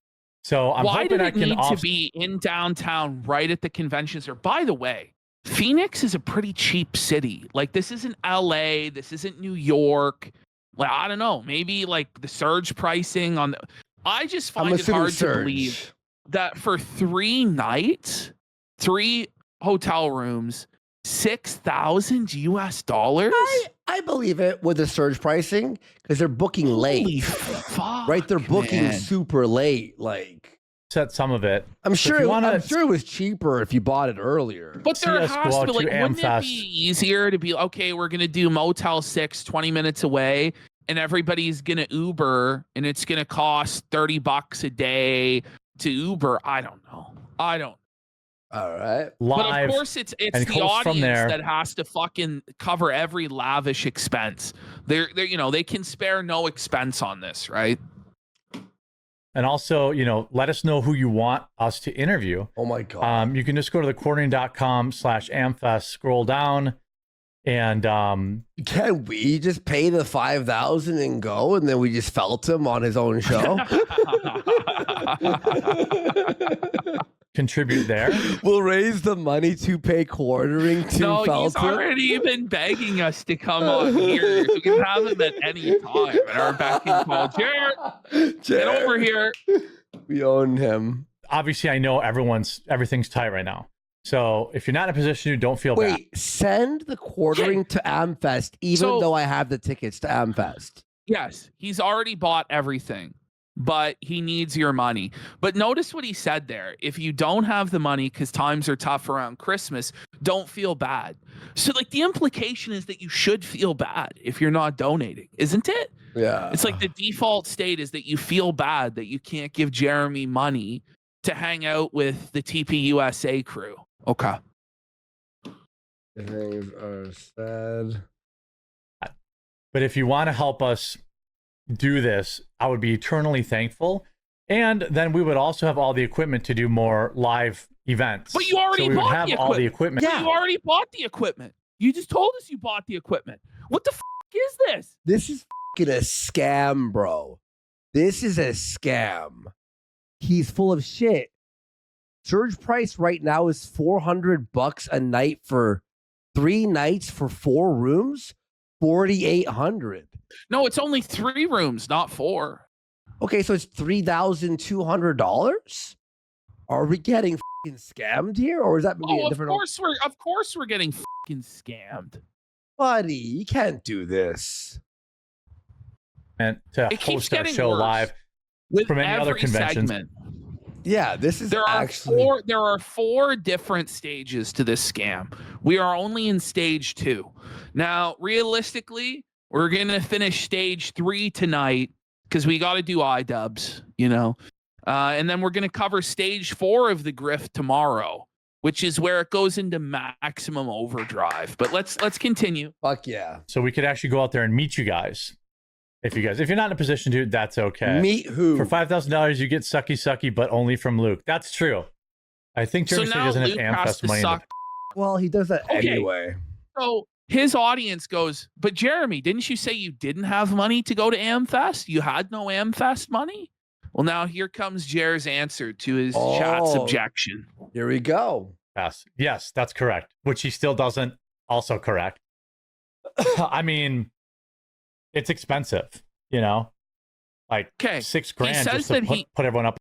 So I'm hoping I can need to be in downtown right at the convention center. By the way, Phoenix is a pretty cheap city. Like, this isn't LA, this isn't New York. Like, I don't know, maybe like the surge pricing on the, I just find it hard to believe that for 3 nights, 3 hotel rooms, $6,000 US. I believe it with the surge pricing because they're booking late. Fuck, right? They're booking super late. Like, set some of it. I'm sure it was cheaper if you bought it earlier. But there has to be, like, wouldn't it be easier to be, okay, we're going to do Motel 6 20 minutes away and everybody's going to Uber and it's going to cost $30 a day to Uber? I don't know. All right. But of course, it's the audience that has to fucking cover every lavish expense. They're they can spare no expense on this, right? And also, let us know who you want us to interview. Oh my God. You can just go to thequartering.com/AMFEST, scroll down, and can we just pay the $5,000 and go, and then we just felt him on his own show? Contribute there. We'll raise the money to pay quartering to No, Felton. He's already been begging us to come on here. We can have him at any time at our beck and call. Jared, get over here. We own him. Obviously, I know everything's tight right now. So if you're not in a position to, don't feel bad. Send the quartering to AMFEST, even though I have the tickets to AMFEST. Yes, he's already bought everything, but he needs your money. But notice what he said there. If you don't have the money because times are tough around Christmas, don't feel bad. So, like, the implication is that you should feel bad if you're not donating, isn't it? Yeah. It's like the default state is that you feel bad that you can't give Jeremy money to hang out with the TPUSA crew. Okay. Things are sad. But if you want to help us do this, I would be eternally thankful. And then we would also have all the equipment to do more live events. But you already bought all the equipment. Yeah, you already bought the equipment. You just told us you bought the equipment. What the is this? This is fucking a scam, bro. This is a scam. He's full of shit. Surge price right now is $400 a night for 3 nights for 4 rooms. $4,800. No, it's only 3 rooms, not 4. Okay, so it's $3,200. Are we getting fucking scammed here, or is that maybe a different? Of course we're getting fucking scammed, buddy. You can't do this. And to host our show live from any other conventions. Segment. Yeah, this is there are 4 different stages to this scam. We are only in stage 2. Now, realistically, we're going to finish stage 3 tonight because we got to do iDubbbz, and then we're going to cover stage 4 of the grift tomorrow, which is where it goes into maximum overdrive. But let's continue. Fuck yeah. So we could actually go out there and meet you guys. If you're not in a position to, that's okay. Meet who? For $5,000, you get sucky, but only from Luke. That's true. I think Jeremy doesn't have AMFEST money. Well, he does that anyway. So his audience goes, but Jeremy, didn't you say you didn't have money to go to AMFEST? You had no AMFEST money? Well, now here comes Jer's answer to his chat's objection. Here we go. Yes, that's correct. Which he still doesn't. Also correct. I mean, it's expensive, like $6,000 just to put everyone up.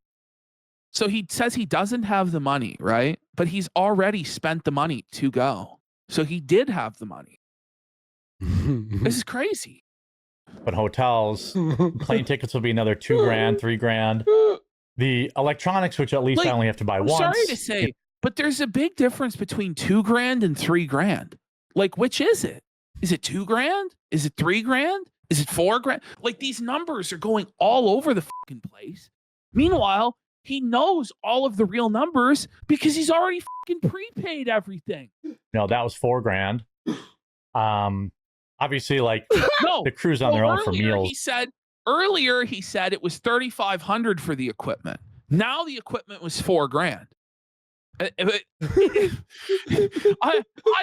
So he says he doesn't have the money, right? But he's already spent the money to go. So he did have the money. This is crazy. But hotels, plane tickets will be another $2,000, $3,000. The electronics, which at least I only have to buy once. Sorry to say, But there's a big difference between $2,000 and $3,000. Like, which is it? Is it $2,000? Is it $3,000? Is it $4,000? Like, these numbers are going all over the fucking place. Meanwhile, he knows all of the real numbers because he's already fucking prepaid everything. No, that was $4,000. Obviously, like No, the crew's on their own for meals. Earlier he said it was $3,500 for the equipment. Now the equipment was $4,000. I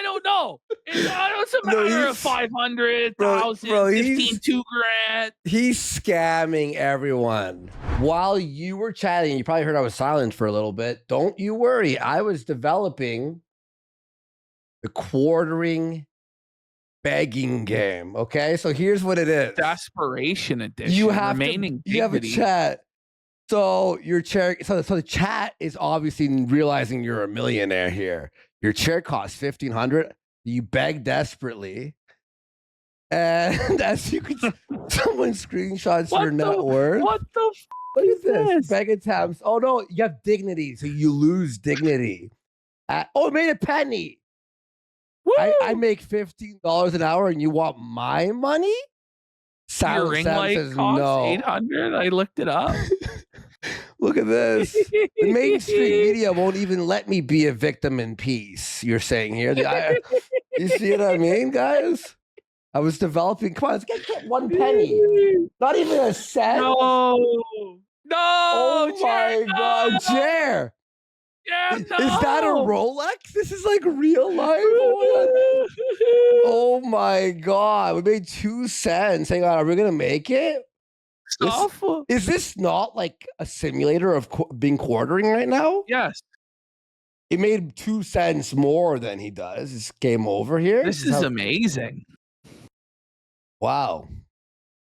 don't know. It's a matter of 500,000, 15, $2,000. He's scamming everyone. While you were chatting, you probably heard I was silent for a little bit. Don't you worry. I was developing the quartering begging game. Okay, so here's what it is. Desperation edition. You have remaining. You have a chat. So your chair. So the chat is obviously realizing you're a millionaire here. Your chair costs $1,500. You beg desperately, and as you can, someone screenshots your net worth. What the? What is this? Beg attempts. Oh no, you have dignity, so you lose dignity. Oh, it made a penny. I make $15 an hour, and you want my money? Your ring light says costs no. $800. I looked it up. Look at this. The mainstream media won't even let me be a victim in peace. You're saying here. You see what I mean, guys? I was developing. Come on, let's get 1 penny. Not even a cent. No. Oh my God, Jer. Yeah, no. Is that a Rolex? This is like real life. Oh my God. We made 2 cents. Hang on. Are we going to make it? Is this not like a simulator of being quartering right now? Yes. He made 2 cents more than he does. It's game over here. This is amazing. Wow.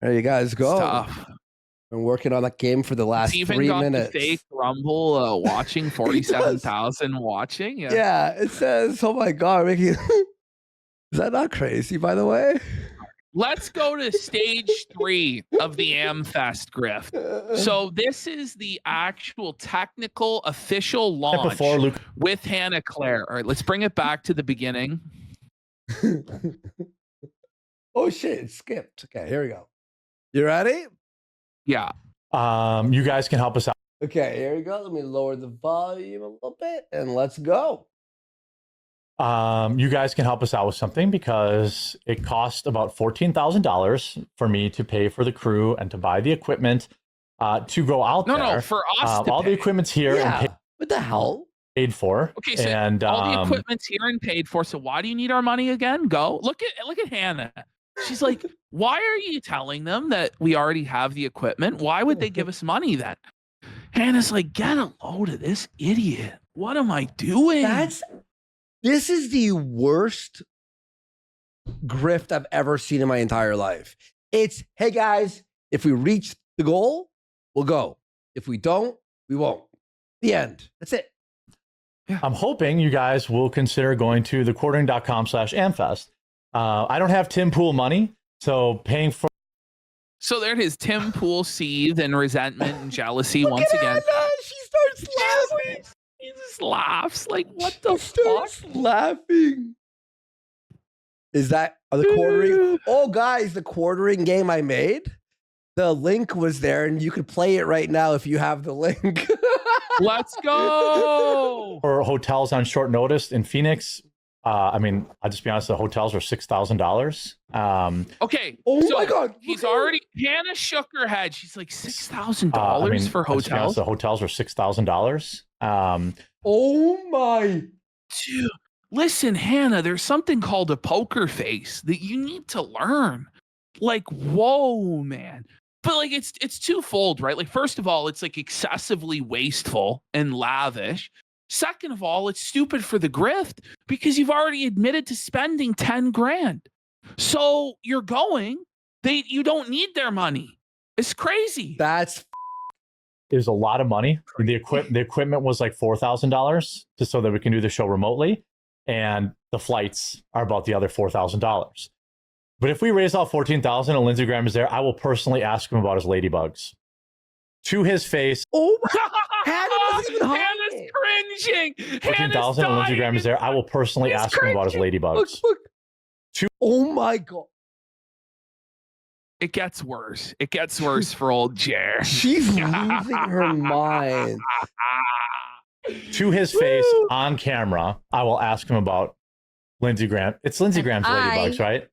There you guys go. Tough. Been working on that game for the last 3 minutes. The fake Rumble watching 47,000 watching. Yeah, it says, oh my God, Ricky. Is that not crazy, by the way? Let's go to stage 3 of the AMFEST grift. So this is the actual technical official launch with Hannah Claire. All right, let's bring it back to the beginning. Oh shit, it skipped. Okay, here we go. You ready? Yeah. You guys can help us out. Okay, here we go. Let me lower the volume a little bit and let's go. You guys can help us out with something because it cost about $14,000 for me to pay for the crew and to buy the equipment to go out there. No, for us all the equipment's here and what the hell? Paid for. Okay, so all the equipment's here and paid for. So why do you need our money again? Go look at Hannah. She's like, why are you telling them that we already have the equipment? Why would they give us money then? Hannah's like, get a load of this idiot. What am I doing? This is the worst grift I've ever seen in my entire life. It's, hey guys, if we reach the goal, we'll go. If we don't, we won't. The end. That's it. Yeah. I'm hoping you guys will consider going to thequartering.com/AMFEST. I don't have Tim Pool money, so paying for. So there it is. Tim Pool seethe and resentment and jealousy once again. She starts laughing. He just laughs like, what the fuck? Laughing. Are the quartering? Oh, guys, the quartering game I made. The link was there, and you could play it right now if you have the link. Let's go. For hotels on short notice in Phoenix. I mean, I'll just be honest, the hotels were $6,000. Okay. Oh my God. Hannah shook her head. She's like, $6,000 for hotels? Honest, the hotels were $6,000. Oh my. Dude, listen, Hannah, there's something called a poker face that you need to learn. Like, whoa, man. But like, it's twofold, right? Like, first of all, it's like excessively wasteful and lavish. Second of all, it's stupid for the grift because you've already admitted to spending 10 grand. So you're going, you don't need their money. It's crazy. It was a lot of money. The equipment was like $4,000 just so that we can do the show remotely. And the flights are about the other $4,000. But if we raise all $14,000 and Lindsey Graham is there, I will personally ask him about his ladybugs. To his face. Oh, Hannah wasn't even Hannah's cringing. 14,000 and Lindsey Graham is there. I will personally He's ask him about his ladybugs. Look. Oh my God. It gets worse. It gets worse for old Jer. She's losing her mind. To his face on camera, I will ask him about Lindsey Graham. It's Lindsey Graham's ladybugs, right?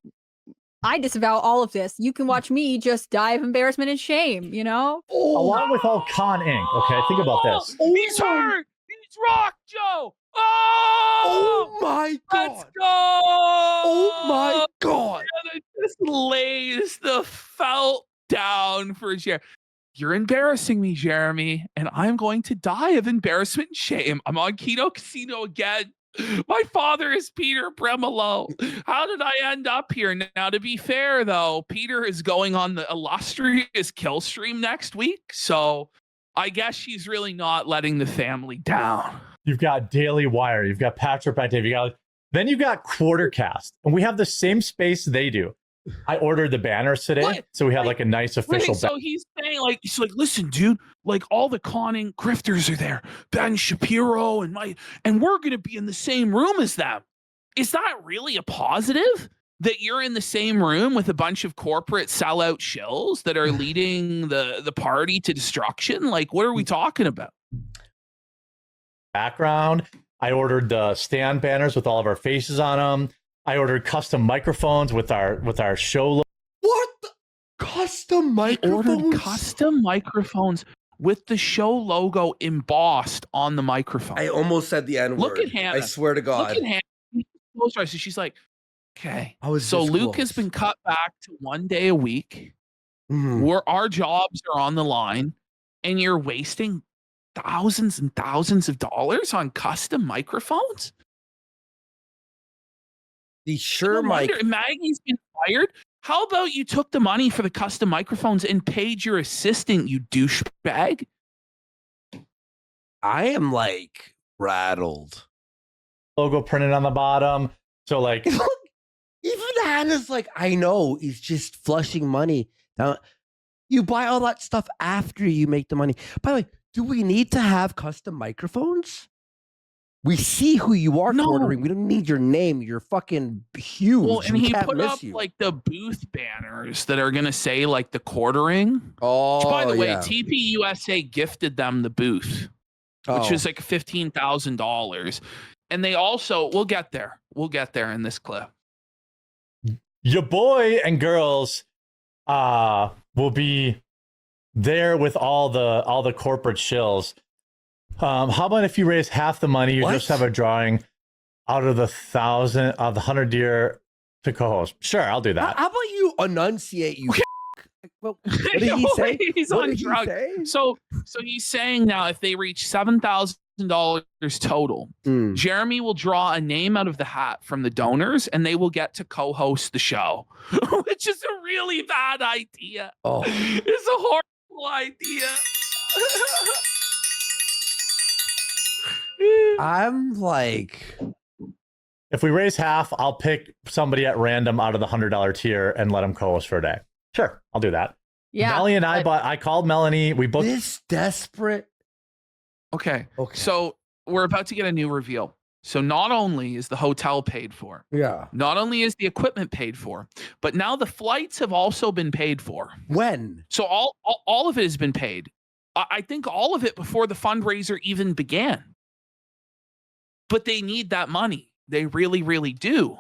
I disavow all of this. You can watch me just die of embarrassment and shame, you know? Along with all Con Inc. Okay, think about this. He's hurt. He's rocked, Joe. Oh, my God. let's go. Oh my God. And it just lays the felt down for Jer. You're embarrassing me, Jeremy, and I'm going to die of embarrassment and shame. I'm on Keto Casino again. My father is Peter Bremolo. How did I end up here? Now, to be fair, though, Peter is going on the illustrious kill stream next week. So I guess she's really not letting the family down. You've got Daily Wire. You've got Patrick Bet. Then you've got Quartercast. And we have the same space they do. I ordered the banners today. What? So we have like a nice official So he's saying, like, he's like, listen, dude, like all the conning grifters are there. Ben Shapiro and we're going to be in the same room as them. Is that really a positive that you're in the same room with a bunch of corporate sellout shills that are leading the party to destruction? Like, what are we talking about? background. I ordered the stand banners with all of our faces on them. I ordered custom microphones with our show. What? Custom microphones? Ordered custom microphones with the show logo embossed on the microphone. I almost said the N-word. Look at Hannah. I swear to God. Look at Hannah. So she's like, okay. So Luke has been cut back to 1 day a week. Mm-hmm. Where our jobs are on the line, and you're wasting thousands and thousands of dollars on custom microphones. The sure mic. Maggie's been fired. How about you took the money for the custom microphones and paid your assistant, you douchebag? I am like rattled. Logo printed on the bottom. So like even Hannah's like, I know he's just flushing money. Now, you buy all that stuff after you make the money. By the way, do we need to have custom microphones? We see who you are quartering. We don't need your name. You're fucking huge. Well, and we he can't put miss up you. like the booth banners that are going to say like the quartering. Oh, Which, by the way, yeah. TPUSA gifted them the booth, which was like $15,000. And they also, we'll get there in this clip. Your boy and girls will be there with all the corporate shills. How about if you raise half the money, you just have a drawing out of the 100 deer to co-host? Sure, I'll do that. How about you enunciate, you? Well, what did he say? He's What on did he drugs. say? So he's saying now if they reach $7,000 total, Jeremy will draw a name out of the hat from the donors, and they will get to co-host the show, which is a really bad idea. Oh, It's a horrible idea. I'm like, If we raise half, I'll pick somebody at random out of the $100 tier and let them co-host for a day. Sure, I'll do that. Yeah. Melanie and I called Melanie. We booked. this desperate. Okay. Okay. So we're about to get a new reveal. So not only is the hotel paid for, Yeah. not only is the equipment paid for, but now the flights have also been paid for. When? So all of it has been paid. I think all of it before the fundraiser even began. But they need that money. They really, really do.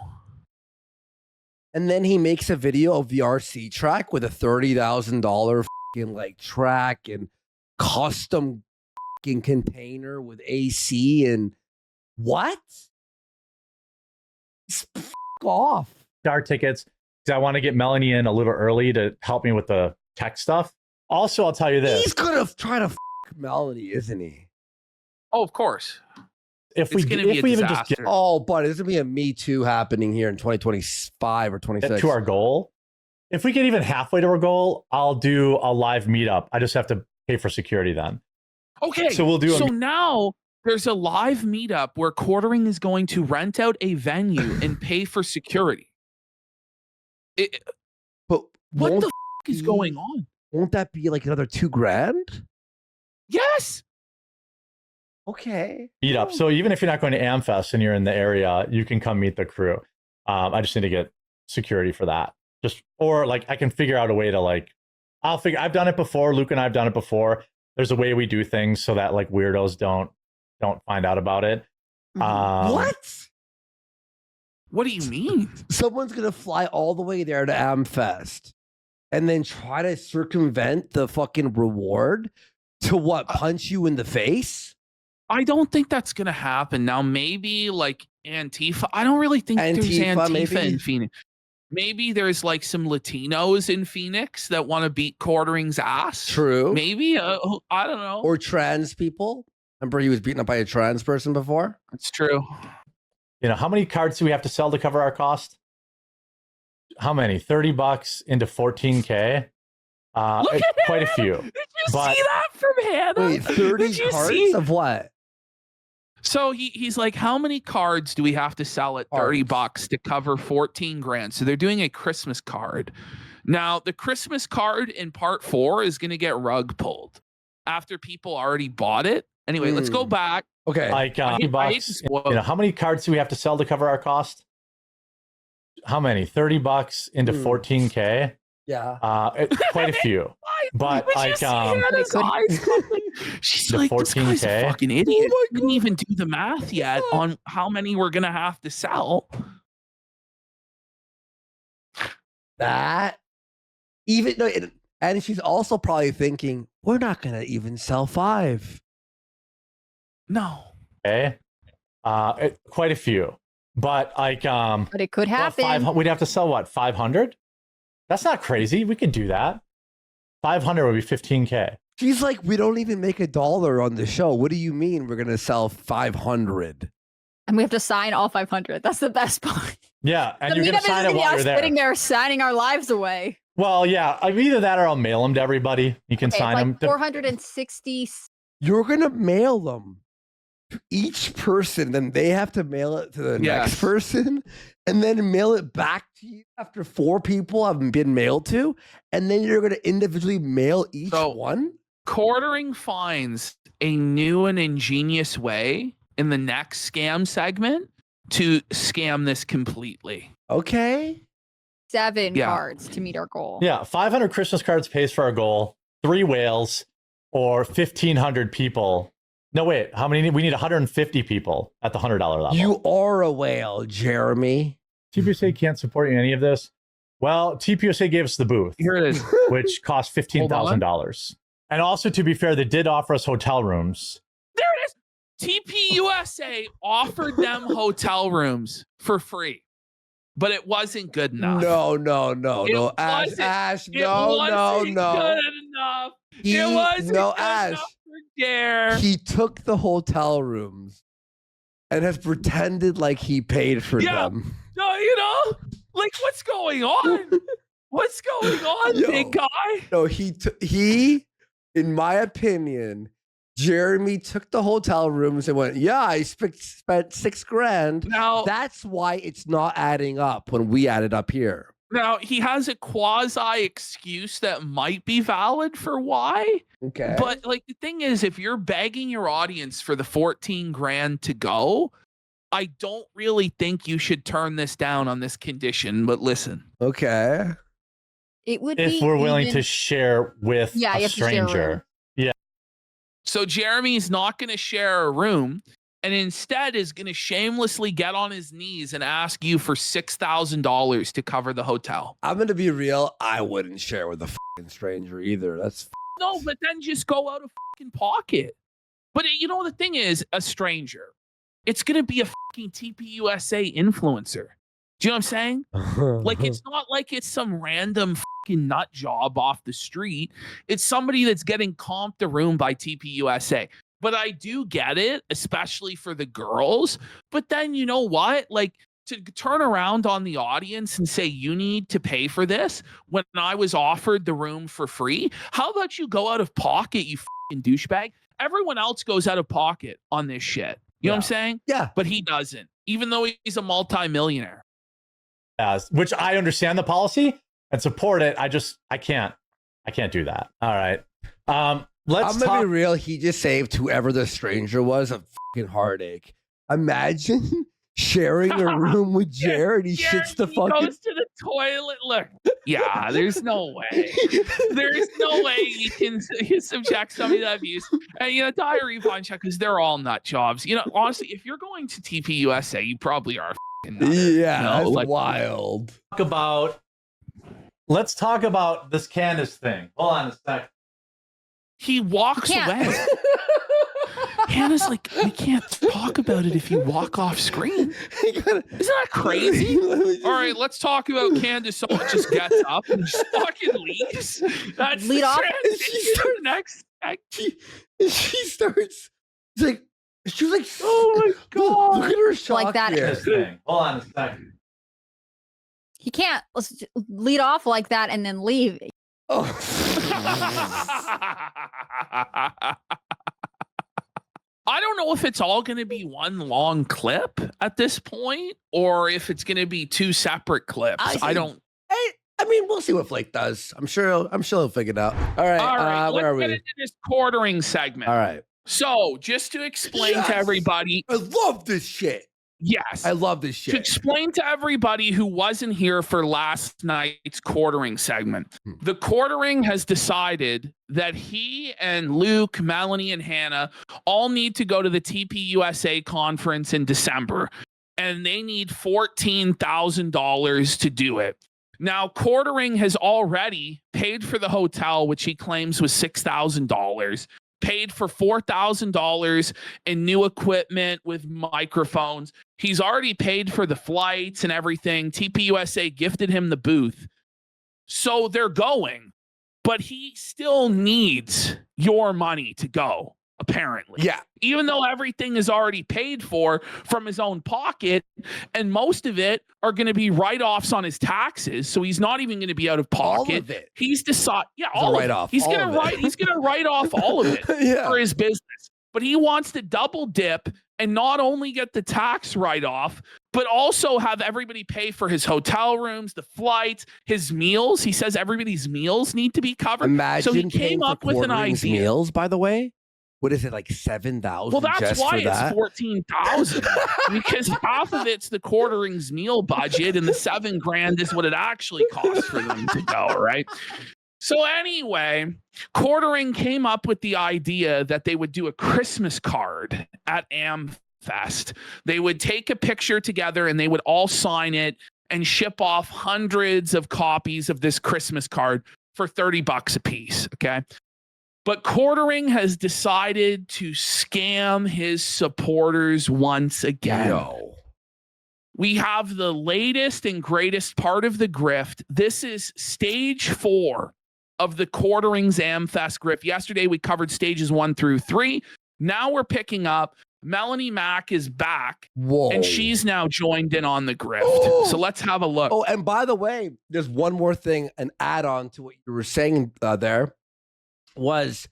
And then he makes a video of the RC track with a $30,000 fucking like track and custom fucking container with AC and what? F off. Our tickets because I want to get Melanie in a little early to help me with the tech stuff. Also, I'll tell you this: He's gonna try to Melody, isn't he? Oh, of course. if we It's gonna be a even just disaster. Oh, but there's gonna be a Me Too happening here in 2025 or get 26. to our goal, if we get even halfway to our goal, I'll do a live meetup. I just have to pay for security then. Okay. So we'll do. So now there's a live meetup where Quartering is going to rent out a venue and pay for security. But What won't the is going on? Won't that be like another $2,000? Yes. Okay. meet up. So even if you're not going to AMFEST and you're in the area, you can come meet the crew. I just need to get security for that. Or like I can figure out a way to like, I've done it before. Luke and I've done it before. There's a way we do things so that like weirdos don't find out about it. What? What do you mean? Someone's gonna fly all the way there to AmFest and then try to circumvent the fucking reward to what? Punch you in the face? I don't think that's gonna happen. Now, maybe like Antifa. I don't really think there's Antifa, Antifa maybe? in Phoenix. Maybe there's like some Latinos in Phoenix that want to beat Quartering's ass. True. Maybe. I don't know. Or trans people. Remember he was beaten up by a trans person before? It's true. You know, how many cards do we have to sell to cover our cost? How many? $30 into 14K? Look at quite a few. Did you see that from Hannah? Wait, 30 cards of what? So he's like, how many cards do we have to sell at $30 to cover 14 grand? So they're doing a Christmas card. Now, the Christmas card in part 4 is going to get rug pulled after people already bought it. Anyway, let's go back. Okay. Like $30. You know, how many cards do we have to sell to cover our cost? How many? $30 into 14K? Yeah. Quite a few. But like she's like, this guy's a fucking idiot. Didn't even do the math yet on how many we're gonna have to sell. That even no, and she's also probably thinking, we're not gonna even sell 5. No. Okay. Quite a few. But like but it could happen. We'd have to sell what, 500? That's not crazy. We could do that. 500 would be 15K. She's like, we don't even make $1 on the show. What do you mean we're gonna sell 500? And we have to sign all 500. That's the best part. Yeah, and The you're gonna meetup sign is it while you're there. sitting there signing our lives away. Well, yeah, either that or I'll mail them to everybody. You can sign like them. 460. You're gonna mail them to each person, then they have to mail it to the next person, and then mail it back to you after 4 people have been mailed to, and then you're gonna individually mail each one. Quartering finds a new and ingenious way in the next scam segment to scam this completely. Okay. 7 cards to meet our goal. Yeah, 500 Christmas cards pays for our goal. 3 whales or 1,500 people. No, wait. How many? We need 150 people at the $100 level. You are a whale, Jeremy. TPUSA can't support you in any of this. Well, TPUSA gave us the booth. Here it is. Which cost $15,000. And also, to be fair, they did offer us hotel rooms. There it is. TPUSA offered them hotel rooms for free, but it wasn't good enough. No. Ash, no. Good enough. It wasn't good Ash. enough for Dare. He took the hotel rooms and has pretended like he paid for them. No, you know, like what's going on? What's going on, big guy? No, he, in my opinion, Jeremy took the hotel rooms and went, yeah, I spent $6,000. Now that's why it's not adding up when we add it up here. Now he has a quasi excuse that might be valid for why. Okay. But like the thing is, if you're begging your audience for the 14 grand to go, I don't really think you should turn this down on this condition. But listen. Okay. It would if be we're willing to share with a stranger. Yeah. So Jeremy's not going to share a room and instead is going to shamelessly get on his knees and ask you for $6,000 to cover the hotel. I'm going to be real. I wouldn't share with a fucking stranger either. That's no, but then just go out of fucking pocket. But you know, the thing is, a stranger, it's going to be a fucking TPUSA influencer. Do you know what I'm saying? Like, it's not like it's some random fucking nut job off the street. It's somebody that's getting comped a room by TPUSA. But I do get it, especially for the girls. But then you know what? Like, to turn around on the audience and say, you need to pay for this when I was offered the room for free. How about you go out of pocket, you fucking douchebag? Everyone else goes out of pocket on this shit. You know what I'm saying? Yeah. But he doesn't, even though he's a multimillionaire. Which I understand the policy and support it. I can't do that. All right. let's I'm gonna talk. be real. He just saved whoever the stranger was a fucking heartache. Imagine sharing a room with Jared. He shits the He fucking. goes to the toilet. Look, yeah, there's no way. There's no way you can subject somebody to abuse. And you know, diary fine check because they're all nut jobs. You know, honestly, if you're going to TPUSA, you probably are. Yeah, that's like, wild. Let's talk about this Candace thing. Hold on a sec. He walks away. Hannah's like, we can't talk about it if you walk off screen. Isn't that crazy? All right, let's talk about Candace. Someone just gets up and just fucking leaves. That's Lead the off. transition to the next. She starts. It's like she was like, Oh my god! Look at her shock Like that. here. This thing. Hold on a second. He can't lead off like that and then leave. Oh. I don't know if it's all going to be one long clip at this point, or if it's going to be two separate clips. I don't. I mean, we'll see what Flake does. I'm sure he'll figure it out. All right. All right, where are let's get we? into this quartering segment. All right. So, just to explain Yes! to everybody, I love this shit. yes, I love this to shit. explain to everybody who wasn't here for last night's quartering segment, the quartering has decided that he and Luke, Melanie, and Hannah all need to go to the TPUSA conference in December, and they need $14,000 to do it. Now, quartering has already paid for the hotel, which he claims was $6,000. Paid for $4,000 in new equipment with microphones. He's already paid for the flights and everything. TPUSA gifted him the booth. So they're going, but he still needs your money to go, apparently. Yeah. Even though everything is already paid for from his own pocket, and most of it are going to be write-offs on his taxes, so he's not even going to be out of pocket. All of it. He's decided, yeah, It's a all of write-off, it. He's all going of to it. write. He's going to write off all of it Yeah. for his business. But he wants to double dip and not only get the tax write-off, but also have everybody pay for his hotel rooms, the flights, his meals. He says everybody's meals need to be covered. Imagine so he paying came for up with an Quartering's idea. meals, by the way. What is it, like 7,000 Well, that's just why for it's that? 14,000 because half of it's the quartering's meal budget, and the $7,000 is what it actually costs for them to go, right? So anyway, quartering came up with the idea that they would do a Christmas card at AMFEST. They would take a picture together and they would all sign it and ship off hundreds of copies of this Christmas card for $30 a piece. Okay. But quartering has decided to scam his supporters once again. Yo. We have the latest and greatest part of the grift. This is stage 4 of the quartering's AMFEST grift. Yesterday, we covered stages 1 through 3. Now we're picking up. Melanie Mack is back, Whoa. and she's now joined in on the grift. Oh. So let's have a look. Oh, and by the way, there's one more thing, an add-on to what you were saying there, was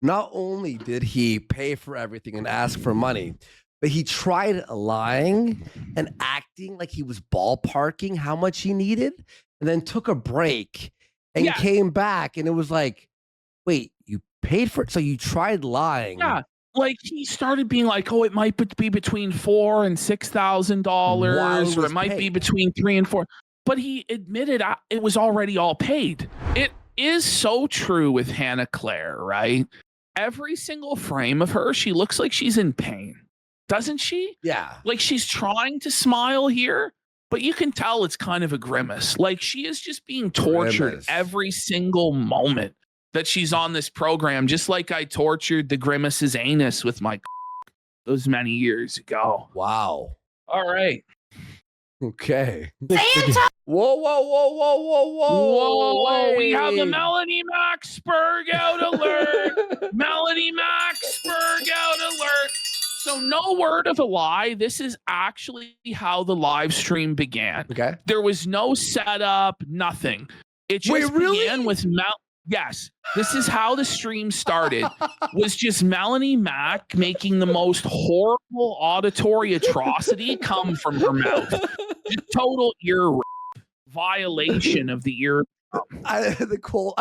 not only did he pay for everything and ask for money, but he tried lying and acting like he was ballparking how much he needed, and then took a break and Yeah. came back, and it was like, wait, you paid for it? So you tried lying. Yeah. Like he started being like, oh, it might be between $4,000 and $6,000, While it or was it might be paid. between 3 and 4. But he admitted it was already all paid. It is so true with Hannah Claire, right? Every single frame of her, she looks like she's in pain, doesn't she? Yeah. Like she's trying to smile here, but you can tell it's kind of a grimace. Like she is just being tortured Grimace. every single moment that she's on this program, just like I tortured the grimace's anus with my those many years ago. Wow. All right. Okay. Whoa, whoa, whoa, whoa, whoa, whoa. Whoa, we have the wait. Melanie Mack Spurg out alert. Melanie Mack Spurg out alert. So no word of a lie. This is actually how the live stream began. Okay. There was no setup, nothing. It just Wait, really? began with Yes, this is how the stream started. Was just Melanie Mack making the most horrible auditory atrocity come from her mouth. Just total ear rape, violation of the ear I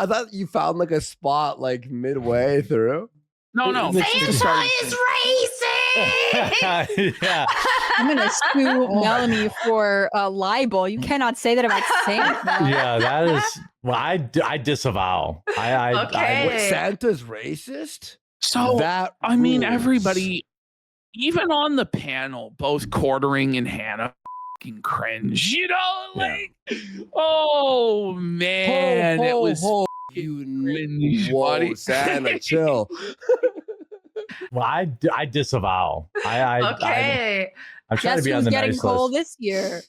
thought you found like a spot like midway through. No. Santa is racist. Yeah. I'm gonna sue Melanie for libel. You cannot say that about Santa. Yeah, that is. Well, I disavow. Okay. What, Santa's racist? So That I mean, rules. everybody, even on the panel, both Quartering and Hannah fucking cringe. You know, like, oh man, it was you cringe, whoa, buddy. Santa, chill. Well, I disavow. Okay. I'm trying Guess to be on who's the getting nice coal list. this year?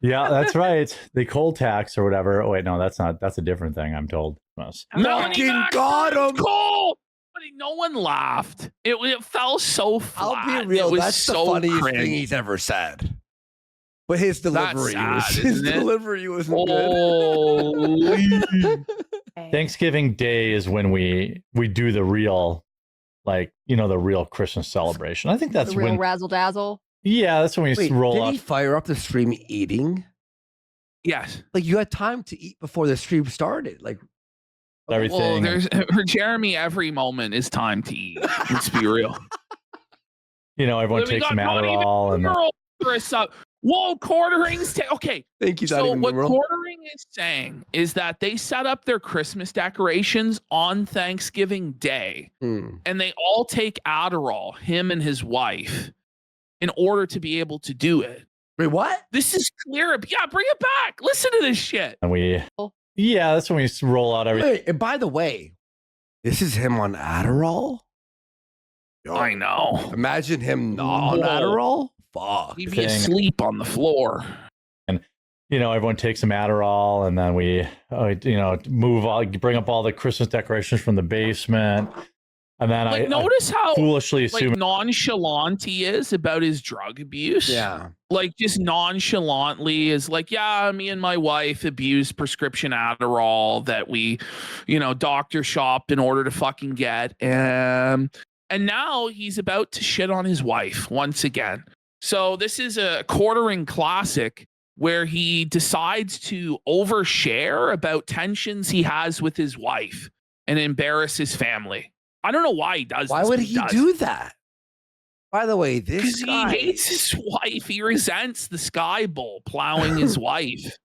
Yeah, that's right. The coal tax or whatever. Oh wait, no, that's not. That's a different thing. I'm told. Yes. Melanie Fucking Maxwell got is him. cool. But no one laughed. It fell so flat. I'll be real. It was That's so the funniest cringe. thing he's ever said. But his delivery sad, his isn't it? delivery wasn't Holy. good. Thanksgiving Day is when we do the real, like, you know, the real Christmas celebration. I think that's The real when. razzle dazzle. Yeah, that's when we Wait, roll did up. he fire up the stream eating? Yes. Like you had time to eat before the stream started. Like Everything. Well, there's for Jeremy, every moment is time to eat. Let's be real. You know, everyone We takes got some not even Adderall and. numeral for us up. Whoa, Quartering's okay. thank you. So what Quartering is saying is that they set up their Christmas decorations on Thanksgiving Day, and they all take Adderall, him and his wife, in order to be able to do it. Wait, what? This is clear. Yeah, bring it back. Listen to this shit. And we. Yeah, that's when we roll out everything. Wait, and by the way, this is him on Adderall? Yo, I know. imagine him not on Whoa. Adderall? Fuck. He'd be Thing. asleep on the floor. You know, everyone takes some Adderall, and then we, you know, bring up all the Christmas decorations from the basement, and then Like, I notice how foolishly like assume. nonchalant he is about his drug abuse. Yeah. Like just nonchalantly is like, yeah, me and my wife abused prescription Adderall that we, you know, doctor shopped in order to fucking get. And now he's about to shit on his wife once again. So this is a Quartering classic where he decides to overshare about tensions he has with his wife and embarrass his family. I don't know why he does Why this. would but he does. do that? By the way, this Because he guy, hates his wife. He resents the Sky Bull plowing his wife.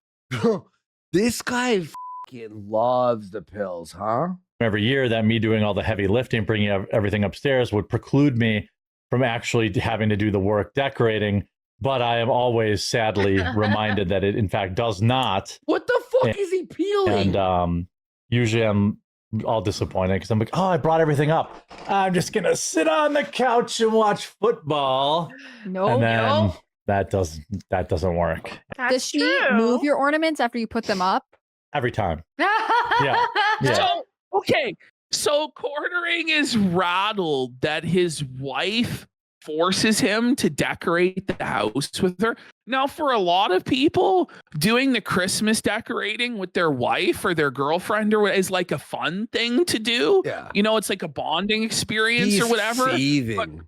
this guy fucking loves the pills, huh? Every year that me doing all the heavy lifting, bringing everything upstairs would preclude me from actually having to do the work decorating. But I am always sadly reminded that it, in fact, does not. What the fuck is he peeling? And usually I'm all disappointed because I'm like, oh, I brought everything up. I'm just going to sit on the couch and watch football. No. And then no. that doesn't work That's Does she true. move your ornaments after you put them up? every time. Yeah. So, okay. So Quartering is rattled that his wife forces him to decorate the house with her. Now, for a lot of people, doing the Christmas decorating with their wife or their girlfriend or is like a fun thing to do. Yeah. You know, it's like a bonding experience He's or whatever. seething.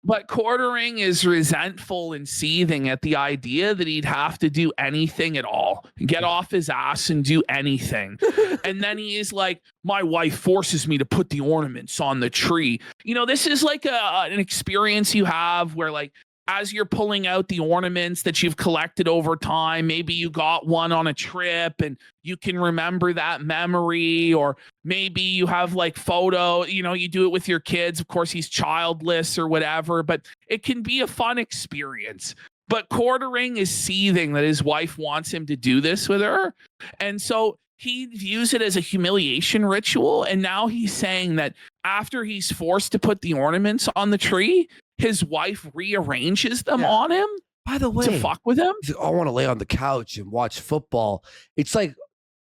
But Quartering is resentful and seething at the idea that he'd have to do anything at all, get off his ass and do anything. And then he is like, my wife forces me to put the ornaments on the tree. You know, this is like an experience you have where, like, as you're pulling out the ornaments that you've collected over time, maybe you got one on a trip and you can remember that memory, or maybe you have like photo, you know, you do it with your kids. Of course, he's childless or whatever, but it can be a fun experience. But Quartering is seething that his wife wants him to do this with her. And so he views it as a humiliation ritual. And now he's saying that after he's forced to put the ornaments on the tree, his wife rearranges them on him By the way, to fuck with him. he's like, I want to lay on the couch and watch football. It's like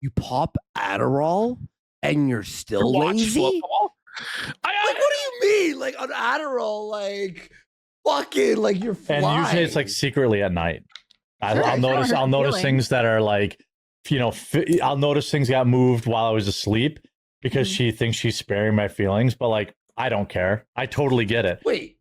you pop Adderall and you're still To watch lazy. football. Like, what do you mean? Like on Adderall, like fucking, like you're flying. And usually it's like secretly at night. Sure, I'll it's notice. not I'll notice feeling. things that are like, you know, I'll notice things got moved while I was asleep because she thinks she's sparing my feelings. But like, I don't care. I totally get it. Wait,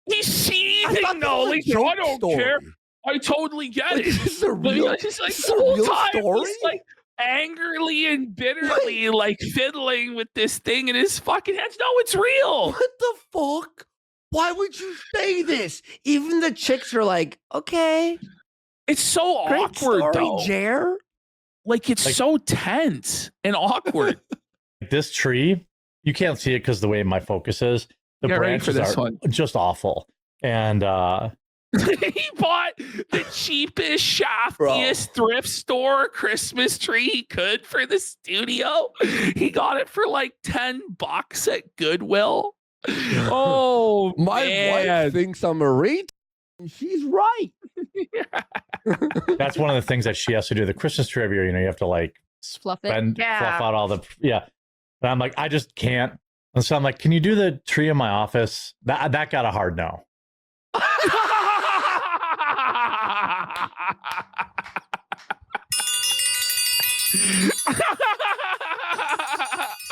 He's I seething thought though. this Like, was a joke I don't story. care. I totally get Like, it. this is a But real, it's just like this is the a whole real time story. he's like, angrily and bitterly like fiddling with this thing in his fucking hands. No, it's real. What the fuck? Why would you say this? Even the chicks are like, okay, It's so great awkward story, though. Jer. Like it's so tense and awkward. This tree, you can't see it because the way my focus is. The Get ready for branches this are one. just awful. And He bought the cheapest, shaftiest thrift store Christmas tree he could for the studio. He got it for like $10 at Goodwill. Oh, My man. wife thinks I'm a retard. She's right. that's one of the things that she has to do. The Christmas tree every year, you have to like Fluff it. fluff out all the And I'm like, I just can't. And so I'm like, can you do the tree in my office? That got a hard no.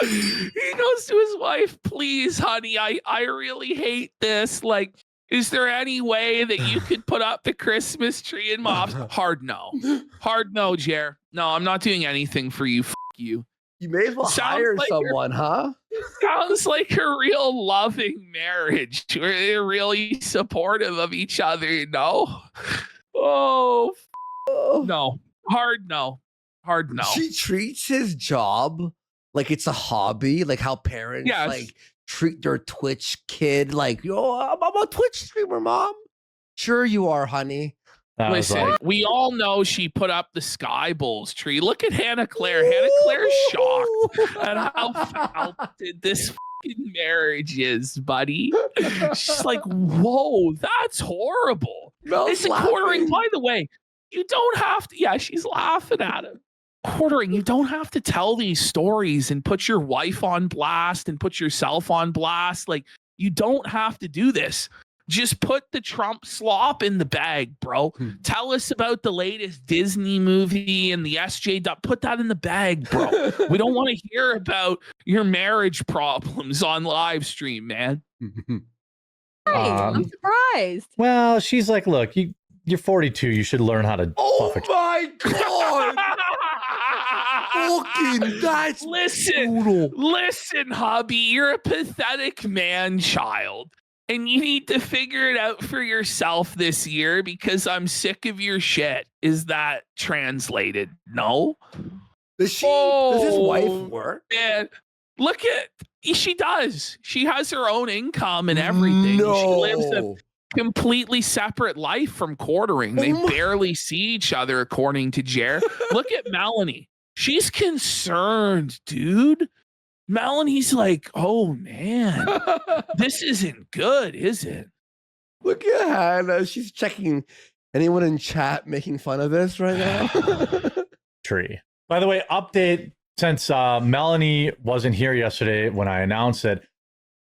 He goes to his wife, please, honey, I really hate this. Like, is there any way that you could put up the Christmas tree in my office? Hard no. Hard no, Jer. No, I'm not doing anything for you. F you. You may as well Sounds hire like someone, huh? Sounds like a real loving marriage. They're really supportive of each other, you know? Oh, no. Hard no. Hard no. She treats his job like it's a hobby, like how parents Yes. like treat their Twitch kid like, yo, I'm a Twitch streamer, mom. Sure you are, honey. I was Listen, like, we all know she put up the Sky Bulls tree. Look at Hannah Claire. Hannah Claire's shocked at how foul this fucking marriage is, buddy. She's like, whoa, that's horrible. Mel's It's a laughing. quartering. By the way, you don't have to. Yeah, she's laughing at him. Quartering, you don't have to tell these stories and put your wife on blast and put yourself on blast. Like, you don't have to do this. Just put the Trump slop in the bag, bro. Tell us about the latest Disney movie and the SJ. Put that in the bag, bro. We don't want to hear about your marriage problems on live stream, man. Hey, I'm surprised. well, she's like, look, you're 42. You should learn how to Oh fluff a my god! Fucking that's Listen, brutal. listen, hubby, you're a pathetic man child. And you need to figure it out for yourself this year because I'm sick of your shit. Is that translated? No? Does his wife Oh, work? Man, look at, she does. She has her own income and everything. She lives a No. completely separate life from quartering. They Oh my- barely see each other, according to Jer. Look at Melanie. She's concerned, dude. Melanie's like, oh man, this isn't good, is it? Look at Hannah. She's checking. Anyone in chat making fun of this right now? tree. By the way, update since Melanie wasn't here yesterday when I announced it,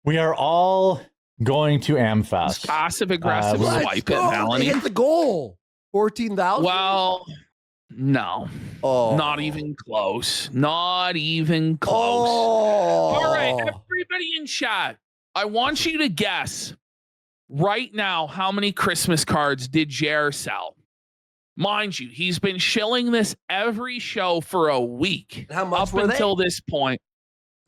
we are all going to AMFEST. Passive aggressive Let's swipe go. at They Melanie. hit the goal. 14,000. Well, no, oh. not even close. Not even close. Oh. All right, everybody in chat, I want you to guess right now how many Christmas cards did Jer sell? Mind you, he's been shilling this every show for a week. How much up were until this point.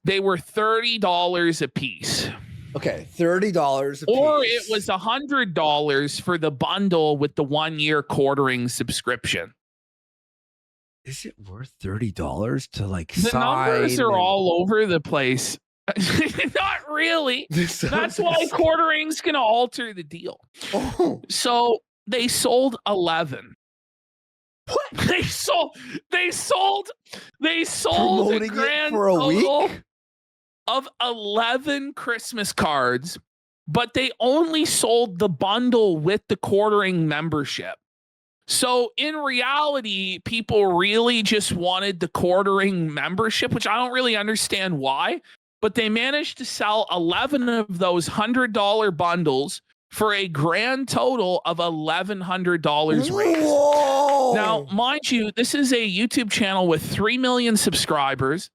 They were $30 a piece. Okay, $30 a piece. Or it was $100 for the bundle with the 1-year quartering subscription. Is it worth $30 to like The sign? numbers are all over the place. Not really. That's why quartering's going to alter the deal. Oh. So they sold 11. What? They sold a Promoting it grand for a total week? of 11 Christmas cards, but they only sold the bundle with the quartering membership. So in reality, people really just wanted the quartering membership, which I don't really understand why, but they managed to sell 11 of those $100 bundles for a grand total of $1,100 raised. Whoa. Now, mind you, this is a YouTube channel with 3 million subscribers,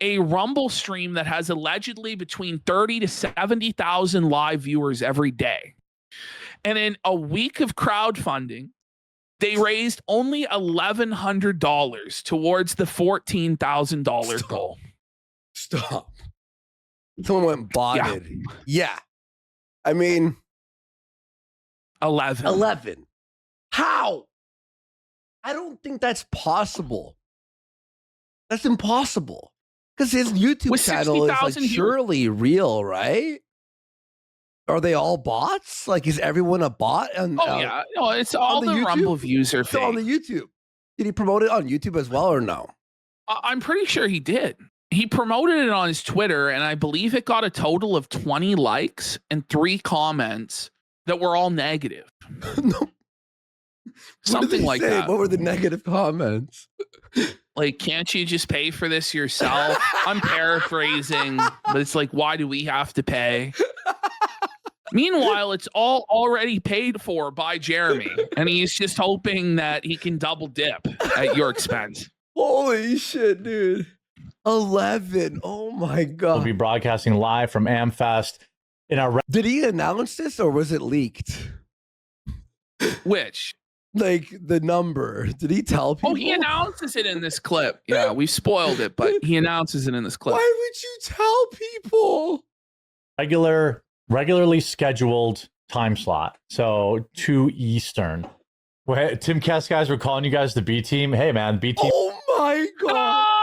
a Rumble stream that has allegedly between 30 to 70,000 live viewers every day. And in a week of crowdfunding, They raised only $1,100 towards the $14,000 goal. Stop. Someone went botted. Yeah. I mean, 11. How? I don't think that's possible. That's impossible. Because his YouTube With channel is like 60,000 viewers. surely real, right? Are they all bots? Like, is everyone a bot? And, Yeah, no, it's all the the YouTube? Rumble views are So on fake. the YouTube. Did he promote it on YouTube as well or no? I'm pretty sure he did. He promoted it on his Twitter, and I believe it got a total of 20 likes and 3 comments that were all negative. No. What did Something they like say? that. What were the negative comments? Like, can't you just pay for this yourself? I'm paraphrasing, but it's like, why do we have to pay? Meanwhile, it's all already paid for by Jeremy, and he's just hoping that he can double dip at your expense. Holy shit, dude. 11. Oh my God. We'll be broadcasting live from AMFEST in our Did he announce this or was it leaked? Which? Like the number. Did he tell people? Oh, he announces it in this clip. Yeah, we've spoiled it, but he announces it in this clip. Why would you tell people? Regularly scheduled time slot. So 2 Eastern. Well, Tim Kess guys, we're calling you guys the B team. Hey man, B team. Oh my God.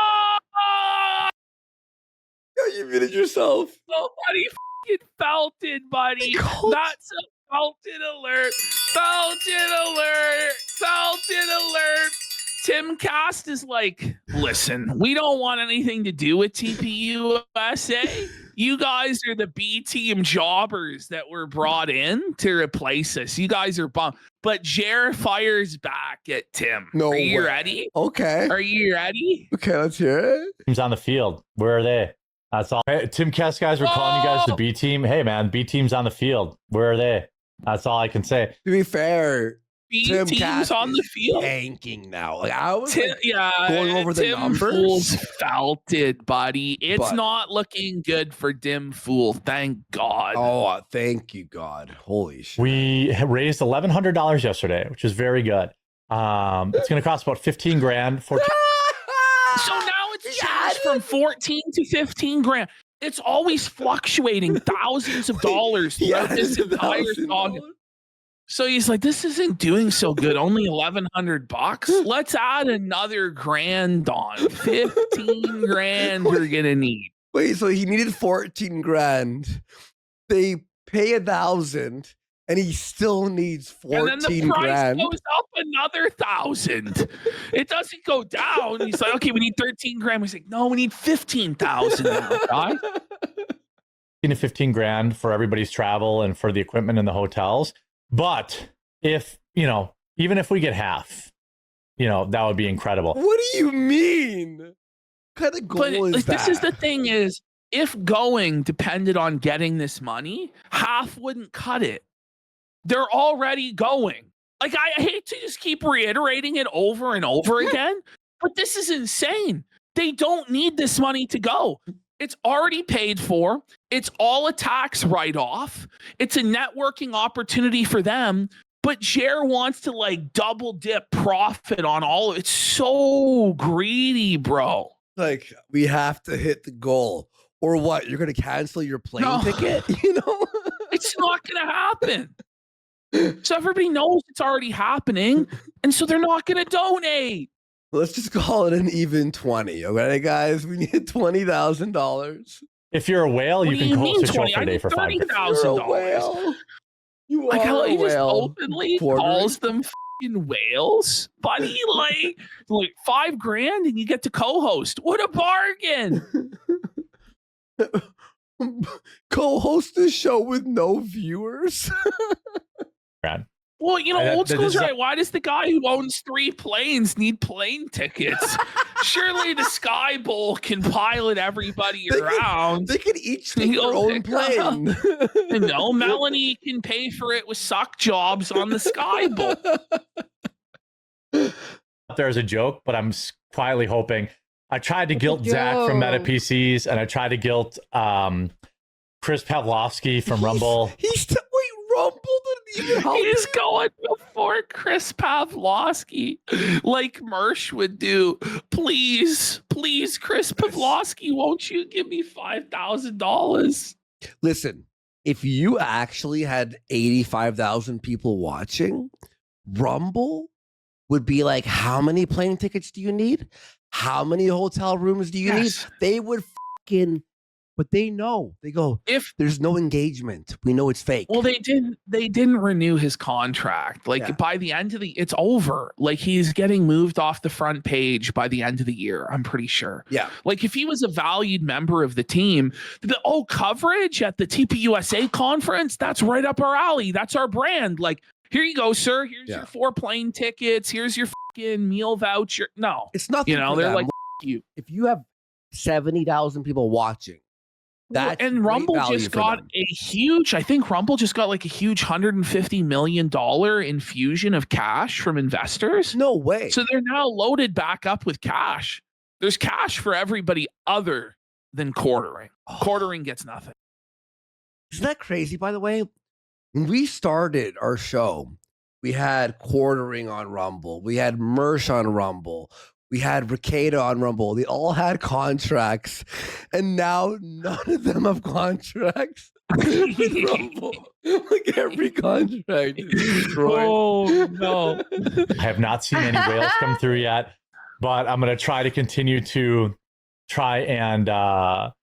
Yeah, you muted yourself. Nobody fucking felt it, buddy. That's a Felton alert. Felton alert. Felton alert. Tim Cast is like, listen, we don't want anything to do with TPUSA. You guys are the B team jobbers that were brought in to replace us. You guys are bummed. But Jer fires back at Tim. No Are you way. ready? Okay. Are you ready? Okay, let's hear it. Teams on the field. Where are they? That's all. Hey, Tim Kess guys, we're calling you guys the B team. Hey man, B team's on the field. Where are they? That's all I can say. To be fair, B Tim teams Cass on the is field. tanking now. Like I was Tim, like, yeah, going over the Tim numbers. Fool's felt it, buddy. It's But- not looking good for Dim Fool. Thank God. oh, thank you, God. Holy shit. We raised $1,100 yesterday, which is very good. It's going to cost about 15 grand for. So now it's changed from 14 to 15 grand. It's always fluctuating thousands of dollars throughout this entire saga. So he's like, this isn't doing so good. Only $1,100. Let's add another grand on. 15 grand we're gonna need. Wait, so he needed 14 grand. They pay 1,000 and he still needs 14 And then the price grand. goes up another 1,000. It doesn't go down. He's like, okay, we need 13 grand. He's like, no, we need 15,000 now, guys. 15 grand for everybody's travel and for the equipment in the hotels. But if, even if we get half, that would be incredible. What do you mean? What kind of goal But is like, that? this is the thing is, if going depended on getting this money, half wouldn't cut it. They're already going. Like, I hate to just keep reiterating it over and over again, but this is insane. They don't need this money to go. It's already paid for. It's all a tax write-off. It's a networking opportunity for them. But Jer wants to like double dip profit on all of it. It's so greedy, bro. Like, we have to hit the goal. Or what? You're going to cancel your plane No. ticket? It's not going to happen. So everybody knows it's already happening. And so they're not going to donate. Let's just call it an even 20. Okay, guys? We need $20,000. If you're a whale, What you do can mean host a show 20? for I a day need for $5. You're a $30,000. whale. You Like are how a he just whale. openly Porter. calls them fucking whales, buddy. Like $5,000 and you get to co-host. What a bargain! Co-host a show with no viewers. Well, old That school's is- right. Why does the guy who owns 3 planes need plane tickets? Surely the Sky Bowl can pilot everybody They can- around. They could each take their You'll own pick up. plane. Melanie can pay for it with suck jobs on the Sky Bowl. There's a joke, but I'm quietly hoping. I tried to guilt Zach from Meta joke. PCs, and I tried to guilt Chris Pavlovsky from Rumble. Wait, Rumble didn't He's going before Chris Pavlovsky, like Mersh would do. Please, Chris Pavlovsky, won't you give me $5,000? Listen, if you actually had 85,000 people watching, Rumble would be like, how many plane tickets do you need? How many hotel rooms do you need? They would fucking, but they know. They go, if there's no engagement, we know it's fake. Well, they didn't renew his contract. Like by the end of it's over. Like he's getting moved off the front page by the end of the year, I'm pretty sure. Yeah. Like if he was a valued member of the team, coverage at the TPUSA conference, that's right up our alley. That's our brand. Like, here you go, sir. Here's your 4 plane tickets. Here's your fucking meal voucher. No, it's nothing. You know, they're like, you. If you have 70,000 people watching, and Rumble just got a huge, I think Rumble just got like a huge $150 million infusion of cash from investors. No way. So they're now loaded back up with cash. There's cash for everybody other than quartering. Quartering gets nothing. Isn't that crazy, by the way? When we started our show, we had quartering on Rumble. We had Mersh on Rumble. We had Ricada on Rumble. They all had contracts, and now none of them have contracts with Rumble. Like every contract is destroyed. Oh no! I have not seen any whales come through yet, but I'm going to try to continue to try and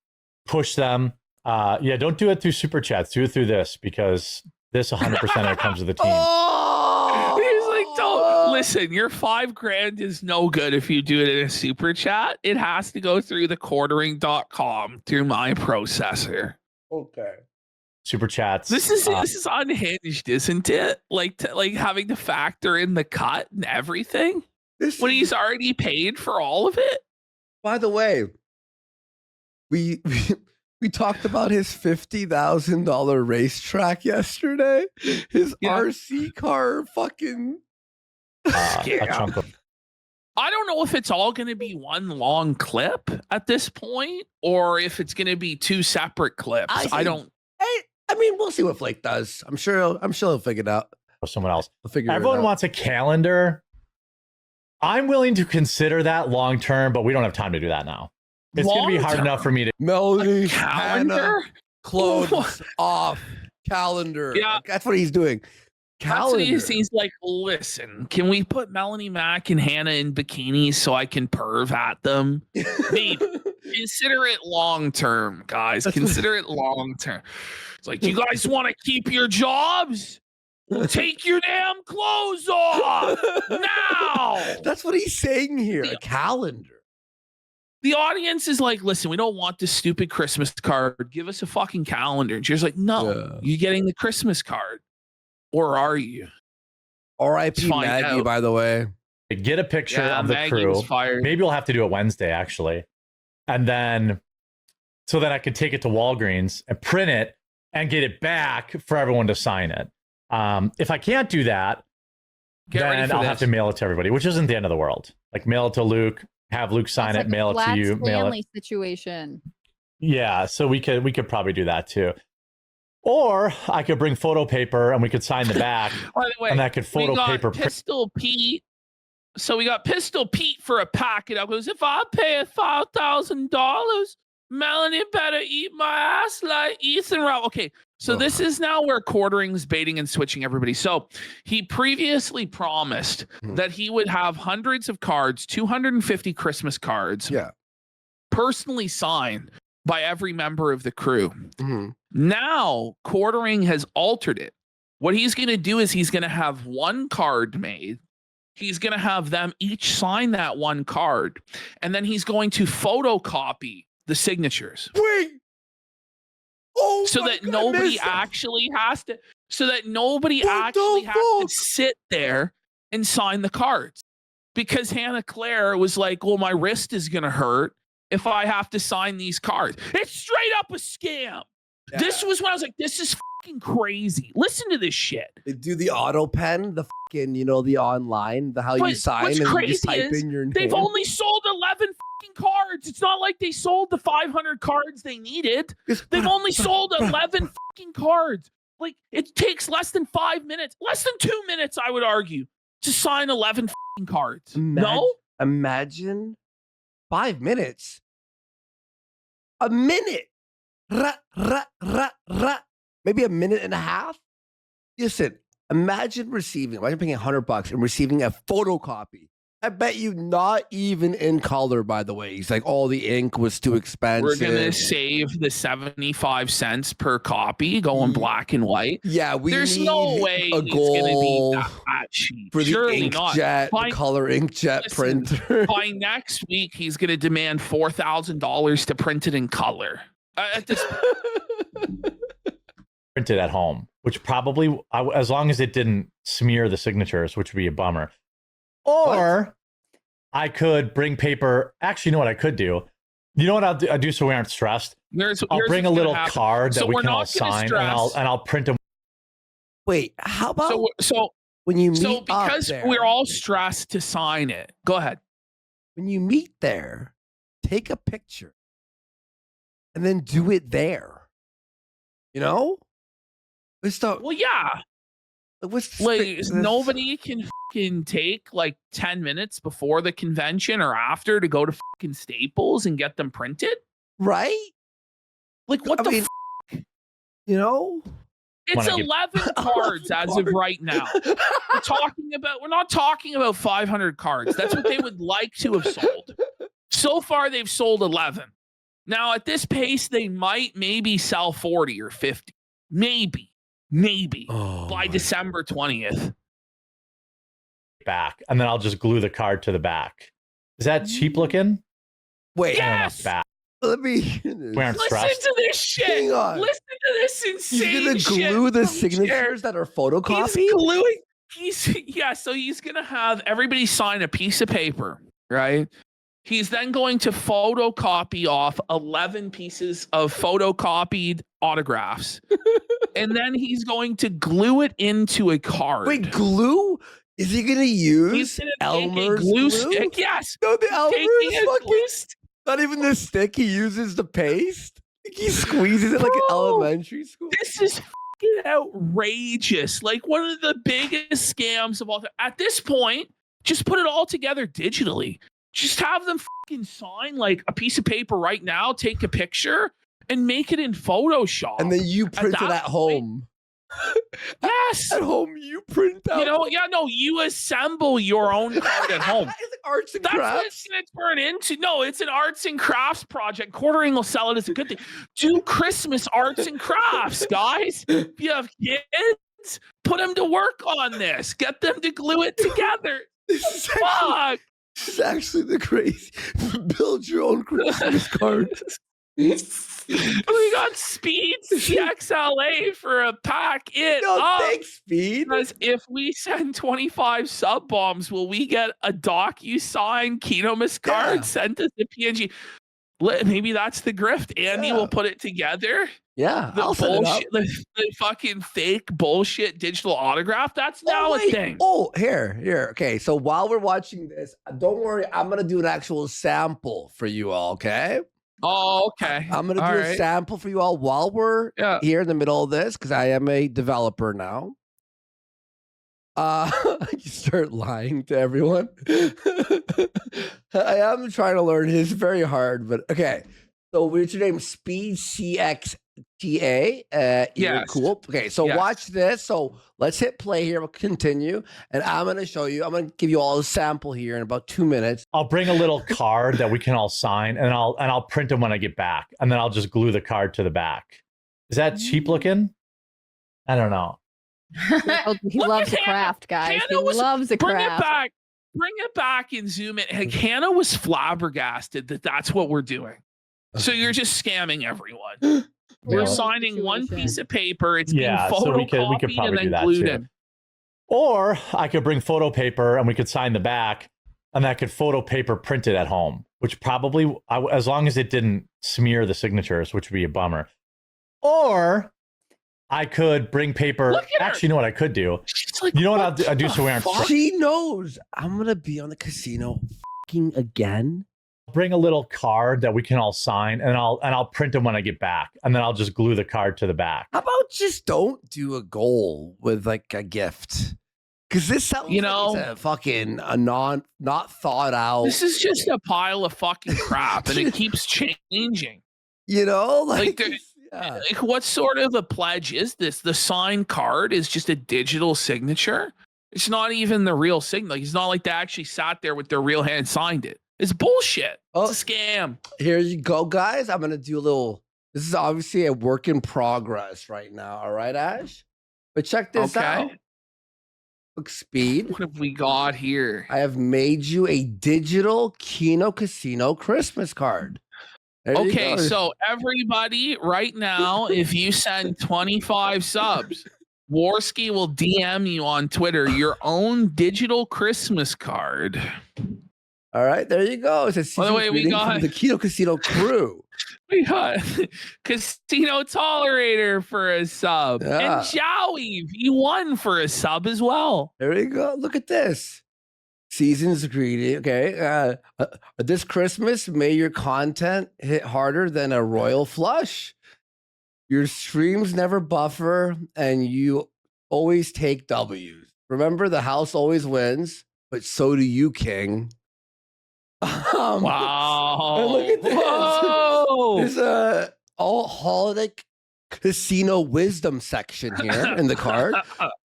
push them. Don't do it through super chats. Do it through this, because this 100% of it comes to the team. He's like, don't listen. Your $5,000 is no good if you do it in a super chat. It has to go through the quartering.com through my processor. Okay. Super chats. This is unhinged, isn't it? Like having to factor in the cut and everything when he's already paid for all of it. By the way, we talked about his $50,000 racetrack yesterday. His RC car fucking a chunk of. I don't know if it's all going to be one long clip at this point, or if it's going to be 2 separate clips. I mean, we'll see what Flake does. I'm sure he'll figure it out. Or someone else. Everyone wants a calendar. I'm willing to consider that long term, but we don't have time to do that now. It's going to be hard enough for me to. Melody, calendar, clothes off, calendar. Yeah, like, that's what he's doing. Calendar. That's what he's like, listen, can we put Melanie Mack and Hannah in bikinis so I can perv at them? Maybe. Consider it long term, guys. Consider it long term. It's like, you guys want to keep your jobs? Well, take your damn clothes off now. That's what he's saying here. A calendar. The audience is like, listen, we don't want this stupid Christmas card. Give us a fucking calendar. And she's like, no, you're getting the Christmas card. Or are you? R.I.P. Maggie, out. by the way. Get a picture of the Maggie crew. was fired. Maybe we'll have to do it Wednesday, actually. And then, so that I could take it to Walgreens and print it and get it back for everyone to sign it. If I can't do that, then I'll have to mail it to everybody, which isn't the end of the world. Like, mail it to Luke, have Luke sign it, mail it to you, mail it. Situation. Yeah, so we could probably do that too. Or I could bring photo paper and we could sign the back. By the way, and I could photo paper. Pistol Pete. So we got Pistol Pete for a packet. I goes, if I pay $5,000, Melanie better eat my ass like Ethan Ralph. Okay, so this is now where quartering's baiting and switching everybody. So he previously promised that he would have hundreds of cards, 250 Christmas cards, personally signed by every member of the crew. Now, quartering has altered it. What he's going to do is he's going to have one card made. He's going to have them each sign that one card. And then he's going to photocopy the signatures. Wait. Oh, so that nobody actually has to sit there and sign the cards. Because Hannah Claire was like, well, my wrist is going to hurt if I have to sign these cards. It's straight up a scam. Yeah. This was when I was like, this is fucking crazy. Listen to this shit. They do the auto pen, the fucking, the online, you sign and you just type in your name. They've only sold 11 fucking cards. It's not like they sold the 500 cards they needed. They've only sold 11 fucking cards. Like it takes less than 5 minutes, less than 2 minutes, I would argue, to sign 11 cards. No? Imagine 5 minutes. A minute. Ra, ra, ra, ra. Maybe a minute and a half. Listen, imagine paying $100 and receiving a photocopy. I bet you not even in color, by the way. He's like, oh, the ink was too expensive. We're going to save the 75 cents per copy going black and white. Yeah, there's no way a it's going to be goal that cheap. for the Surely not. inkjet, the color inkjet printer. By next week, he's going to demand $4,000 to print it in color. At this Print it at home, which probably, as long as it didn't smear the signatures, which would be a bummer. Or I could bring paper. Actually, you know what I could do? You know what I'll do so we aren't stressed? I'll bring a little card that we can all sign, and I'll print them. Wait, how about so when you meet because up there, we're all stressed to sign it. Go ahead. When you meet there, take a picture and then do it there. You know? Well, yeah. Nobody can fucking take like 10 minutes before the convention or after to go to fucking Staples and get them printed, right? Like what you know? It's 11 cards as of right now. We're not talking about 500 cards. That's what they would like to have sold. So far, they've sold 11. Now, at this pace, they might maybe sell 40 or 50. Maybe by December 20th. Back, and then I'll just glue the card to the back. Is that cheap looking? Wait, yes. Let me listen to this shit. Hang on. Listen to this insane He's gonna glue the signatures that are photocopied? He's gluing. So he's gonna have everybody sign a piece of paper, right? He's then going to photocopy off 11 pieces of photocopied autographs. And then he's going to glue it into a card. Wait, glue? Is he going to use Elmer's glue stick? Yes. No, the Elmer's fucking... Not even the stick. He uses the paste. He squeezes it like an elementary school. This is fucking outrageous. Like one of the biggest scams of all time. At this point, just put it all together digitally. Just have them fucking sign like a piece of paper right now, take a picture, and make it in Photoshop. And then you print it at home. Yes. At home, you print out. You assemble your own card at home. It's like arts and crafts. That's what it's going to turn into. No, it's an arts and crafts project. Quartering will sell it as a good thing. Do Christmas arts and crafts, guys. If you have kids, put them to work on this. Get them to glue it together. Fuck. This is actually the crazy. Build your own Christmas card. We got Speed CXLA for a pack. Thanks, Speed. Because if we send 25 sub bombs, will we get a DocuSign Kinomus card sent as a PNG? Maybe that's the grift. Andy will put it together. Yeah, the bullshit, the fucking fake bullshit digital autograph. That's now a thing. Here. Okay, so while we're watching this, don't worry. I'm gonna do an actual sample for you all. Okay. Oh, okay. I'm gonna do a sample for you all while we're here in the middle of this because I am a developer now. You start lying to everyone. I am trying to learn. It's very hard, but okay. So what's your name? Speed CXTA. You're cool. Okay, so watch this. So let's hit play here. We'll continue, and I'm gonna show you. I'm gonna give you all a sample here in about 2 minutes. I'll bring a little card that we can all sign, and I'll print them when I get back, and then I'll just glue the card to the back. Is that cheap looking? I don't know. He loves a craft, guys. He loves a craft. Bring it back and zoom in. Like, Hannah was flabbergasted that that's what we're doing. So you're just scamming everyone. We're signing one piece of paper. It's being photocopied we could probably and then do that glued too. in. Or I could bring photo paper and we could sign the back, and I could photo paper print it at home, which probably, as long as it didn't smear the signatures, which would be a bummer. Or I could bring paper. Actually, you know what I could do? Like, you know what I'll do so we aren't. She knows I'm gonna be on the casino fucking again. bring a little card that we can all sign, and I'll print them when I get back, and then I'll just glue the card to the back. How about just don't do a goal with like a gift? Because this sounds You like know, it's a fucking not thought out. this is just a pile of fucking crap, and it keeps changing. You know, Like, yeah. Like, what sort of a pledge is this? The signed card is just a digital signature. It's not even the real signature. Like, it's not like they actually sat there with their real hand and signed it. It's bullshit. Oh. It's a scam. Here you go, guys. I'm gonna do a little. This is obviously a work in progress right now. All right, Ash. But check this out. Look, Speed. What have we got here? I have made you a digital Kino Casino Christmas card. There you Okay, go. so everybody, right now, if you send 25 subs, Warski will DM you on Twitter your own digital Christmas card. All right, there you go. It's a By the way, we greeting from got- the Kino Casino crew. We got Casino Tolerator for a sub. Yeah. And Joey V1 for a sub as well. There you go. Look at this. Season's greeting. Okay. This Christmas, may your content hit harder than a royal flush. Your streams never buffer and you always take W's. Remember, the house always wins, but so do you, King. Wow. and look at this. Whoa. There's a all holiday casino wisdom section here in the card.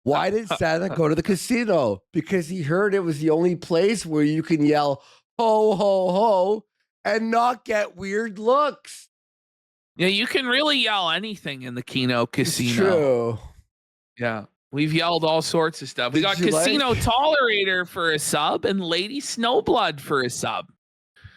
Why did Santa go to the casino? Because he heard it was the only place where you can yell ho ho ho and not get weird looks. Yeah, you can really yell anything in the Kino It's Casino. true. Yeah. We've yelled all sorts of stuff. We Did got you Casino like- Tolerator for a sub and Lady Snowblood for a sub.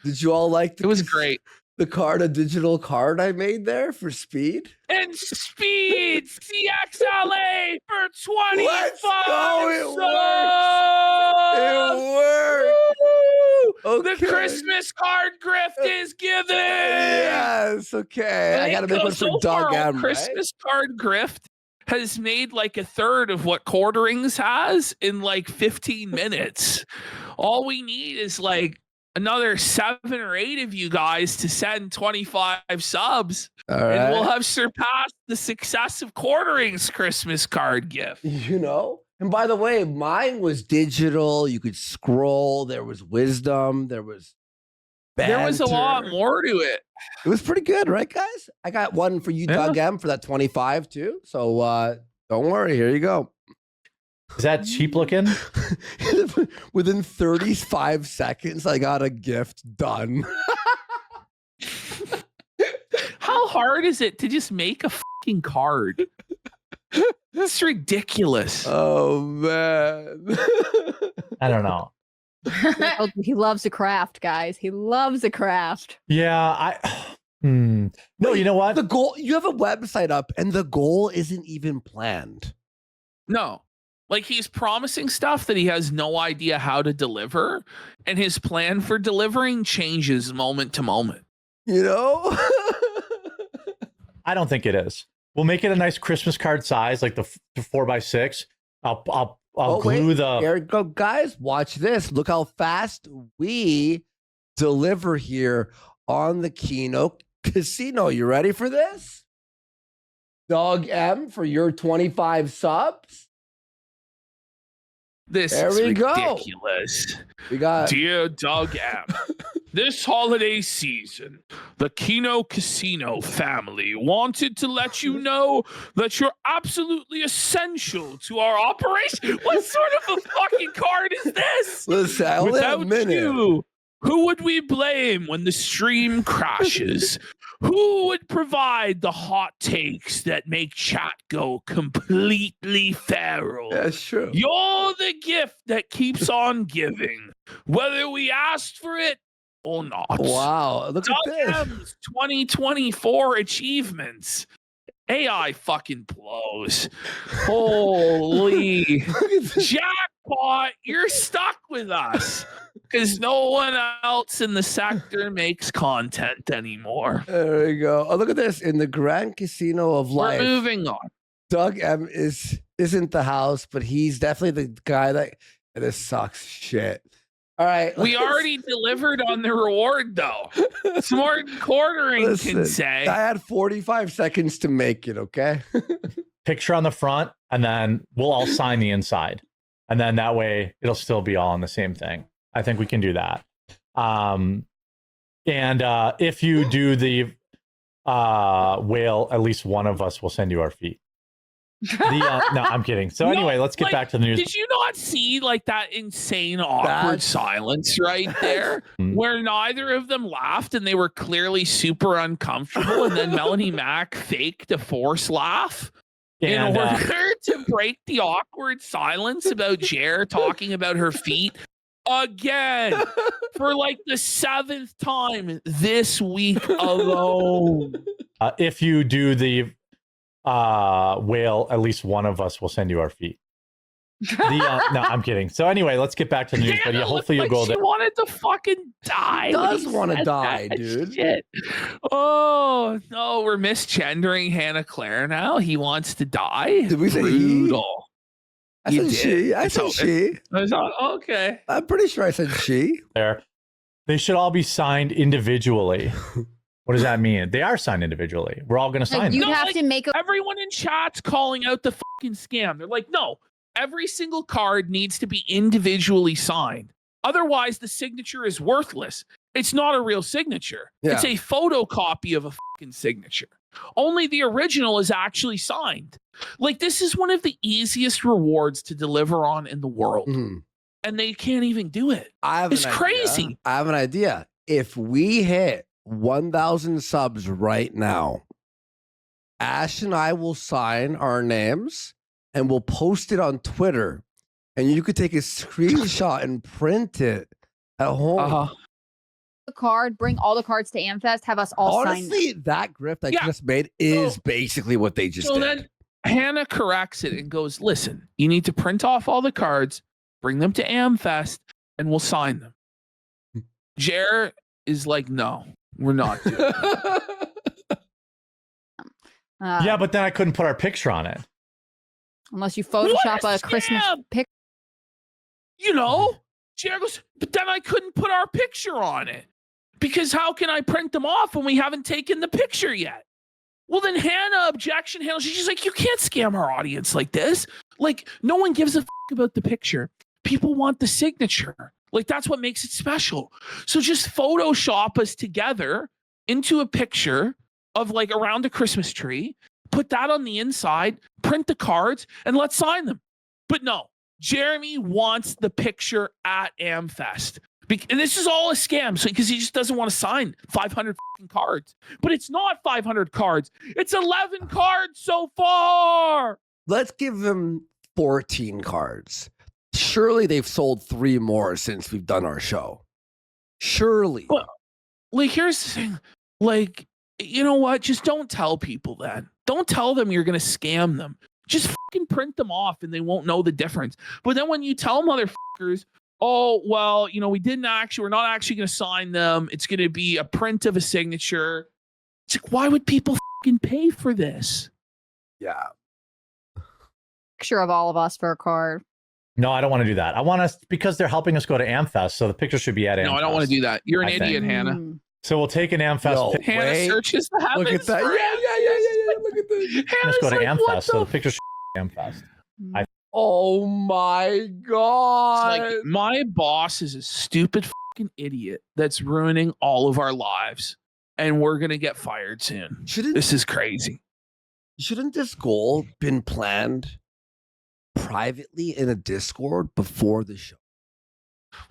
Did you all like It was great. the card, a digital card I made there for Speed? And Speed CXLA for 25 Let's go, it subs! It worked. Woo! The Okay. Christmas card grift is given. Yes, okay. I gotta make one for so Doug far, M. Right? Christmas card grift has made like a third of what Quarterings has in like 15 minutes. All we need is like another 7 or 8 of you guys to send 25 subs, All and we'll right. have surpassed the success of Quarterings Christmas card gift. You know? And by the way, mine was digital. You could scroll. There was wisdom. There was There was a lot banter. more to it. It was pretty good, right, guys? I got one for you, Yeah. Doug M, for that 25 too. So don't worry. Here you go. Is that cheap looking? Within 35 seconds, I got a gift done. How hard is it to just make a fucking card? That's ridiculous. Oh man. I don't know. Oh, he loves a craft, guys. He loves a craft. Yeah, No, Wait, you know what? The goal, you have a website up and the goal isn't even planned. No. Like, he's promising stuff that he has no idea how to deliver, and his plan for delivering changes moment to moment. You know? I don't think it is. We'll make it a nice Christmas card size, like the 4x6. I'll Oh, wait. glue the. Here you go, guys. Watch this. Look how fast we deliver here on the Kino Casino. You ready for this? Doug M for your 25 subs. This There is we go. ridiculous. We got Dear Doug M, this holiday season, the Kino Casino family wanted to let you know that you're absolutely essential to our operation. What sort of a fucking card is this? listen, I only have a Without minute. you, who would we blame when the stream crashes? Who would provide the hot takes that make chat go completely feral? That's true. You're the gift that keeps on giving, whether we asked for it or not. Wow. Look Doug at this. M's 2024 achievements. AI fucking blows. Holy Look at this. jackpot, you're stuck with us because no one else in the sector makes content anymore. There we go. Oh, look at this. In the Grand Casino of We're Life, moving on. Doug M isn't the house, but he's definitely the guy that this sucks shit. All right. We already delivered on the reward, though. Smart quartering can Listen, say. I had 45 seconds to make it, okay? Picture on the front, and then we'll all sign the inside. And then that way it'll still be all on the same thing. I think we can do that. And if you do the whale, at least one of us will send you our feet. No, I'm kidding. So anyway, let's get back to the news. Did you not see like that insane awkward silence right there where neither of them laughed and they were clearly super uncomfortable, and then Melanie Mac faked a forced laugh in order to break the awkward silence about Jer talking about her feet again for like the 7th time this week alone. If you do the whale, at least one of us will send you our feet. No, I'm kidding. So anyway, let's get back to the news. But yeah, hopefully you'll go there. She wanted to fucking die. He does want to die, dude. Shit. Oh no, we're misgendering Hannah Claire now. He wants to die. Did we say brutal? I said she. I said she. Okay. I'm pretty sure I said she. There, they should all be signed individually. What does that mean? They are signed individually. We're all going to sign them. You'd have to make a Everyone in chat's calling out the fucking scam. They're like, no, every single card needs to be individually signed. Otherwise, the signature is worthless. It's not a real signature. Yeah. It's a photocopy of a fucking signature. Only the original is actually signed. Like, this is one of the easiest rewards to deliver on in the world. Mhm. And they can't even do it. It's crazy. I have an idea. If we hit 1,000 subs right now, Ash and I will sign our names and we'll post it on Twitter, and you could take a screenshot and print it at home. card, bring all the cards to AMFEST, have us all sign. Honestly, that grift I just made is basically what they just did. Then Hannah corrects it and goes, listen, you need to print off all the cards, bring them to AMFEST, and we'll sign them. Jer is like, no, we're not doing it. Yeah, but then I couldn't put our picture on it. Unless you Photoshop a Christmas picture. You know, Jer goes, but then I couldn't put our picture on it. Because how can I print them off when we haven't taken the picture yet? Well, then Hannah objection handles. She's like, you can't scam our audience like this. Like, no one gives a about the picture. People want the signature. Like, that's what makes it special. So just Photoshop us together into a picture of like around a Christmas tree, put that on the inside, print the cards, and let's sign them. But no, Jeremy wants the picture at AMFEST. And this is all a scam, so because he just doesn't want to sign 500 cards. But it's not 500 cards. It's 11 cards so far. Let's give them 14 cards. Surely they've sold 3 more since we've done our show. Surely. But, like, here's the thing. Like, you know what? Just don't tell people that. Don't tell them you're going to scam them. Just fucking print them off and they won't know the difference. But then when you tell motherfuckers, oh, well, you know, we're not actually going to sign them. It's going to be a print of a signature. It's like, why would people fucking pay for this? Yeah. Picture of all of us for a card. No, I don't want to do that. I want us, because they're helping us go to AMFEST, so the picture should be at AMFEST. No, I don't want to do that. You're an idiot, Hannah. So we'll take an AMFEST picture. Hannah searches the heavens. Look at that. Yeah. Look at this. Let's go to like, AMFEST, so the picture should be at AMFEST. Oh my God. Like, my boss is a stupid fucking idiot that's ruining all of our lives, and we're going to get fired soon. This is crazy. Shouldn't this goal been planned privately in a Discord before the show?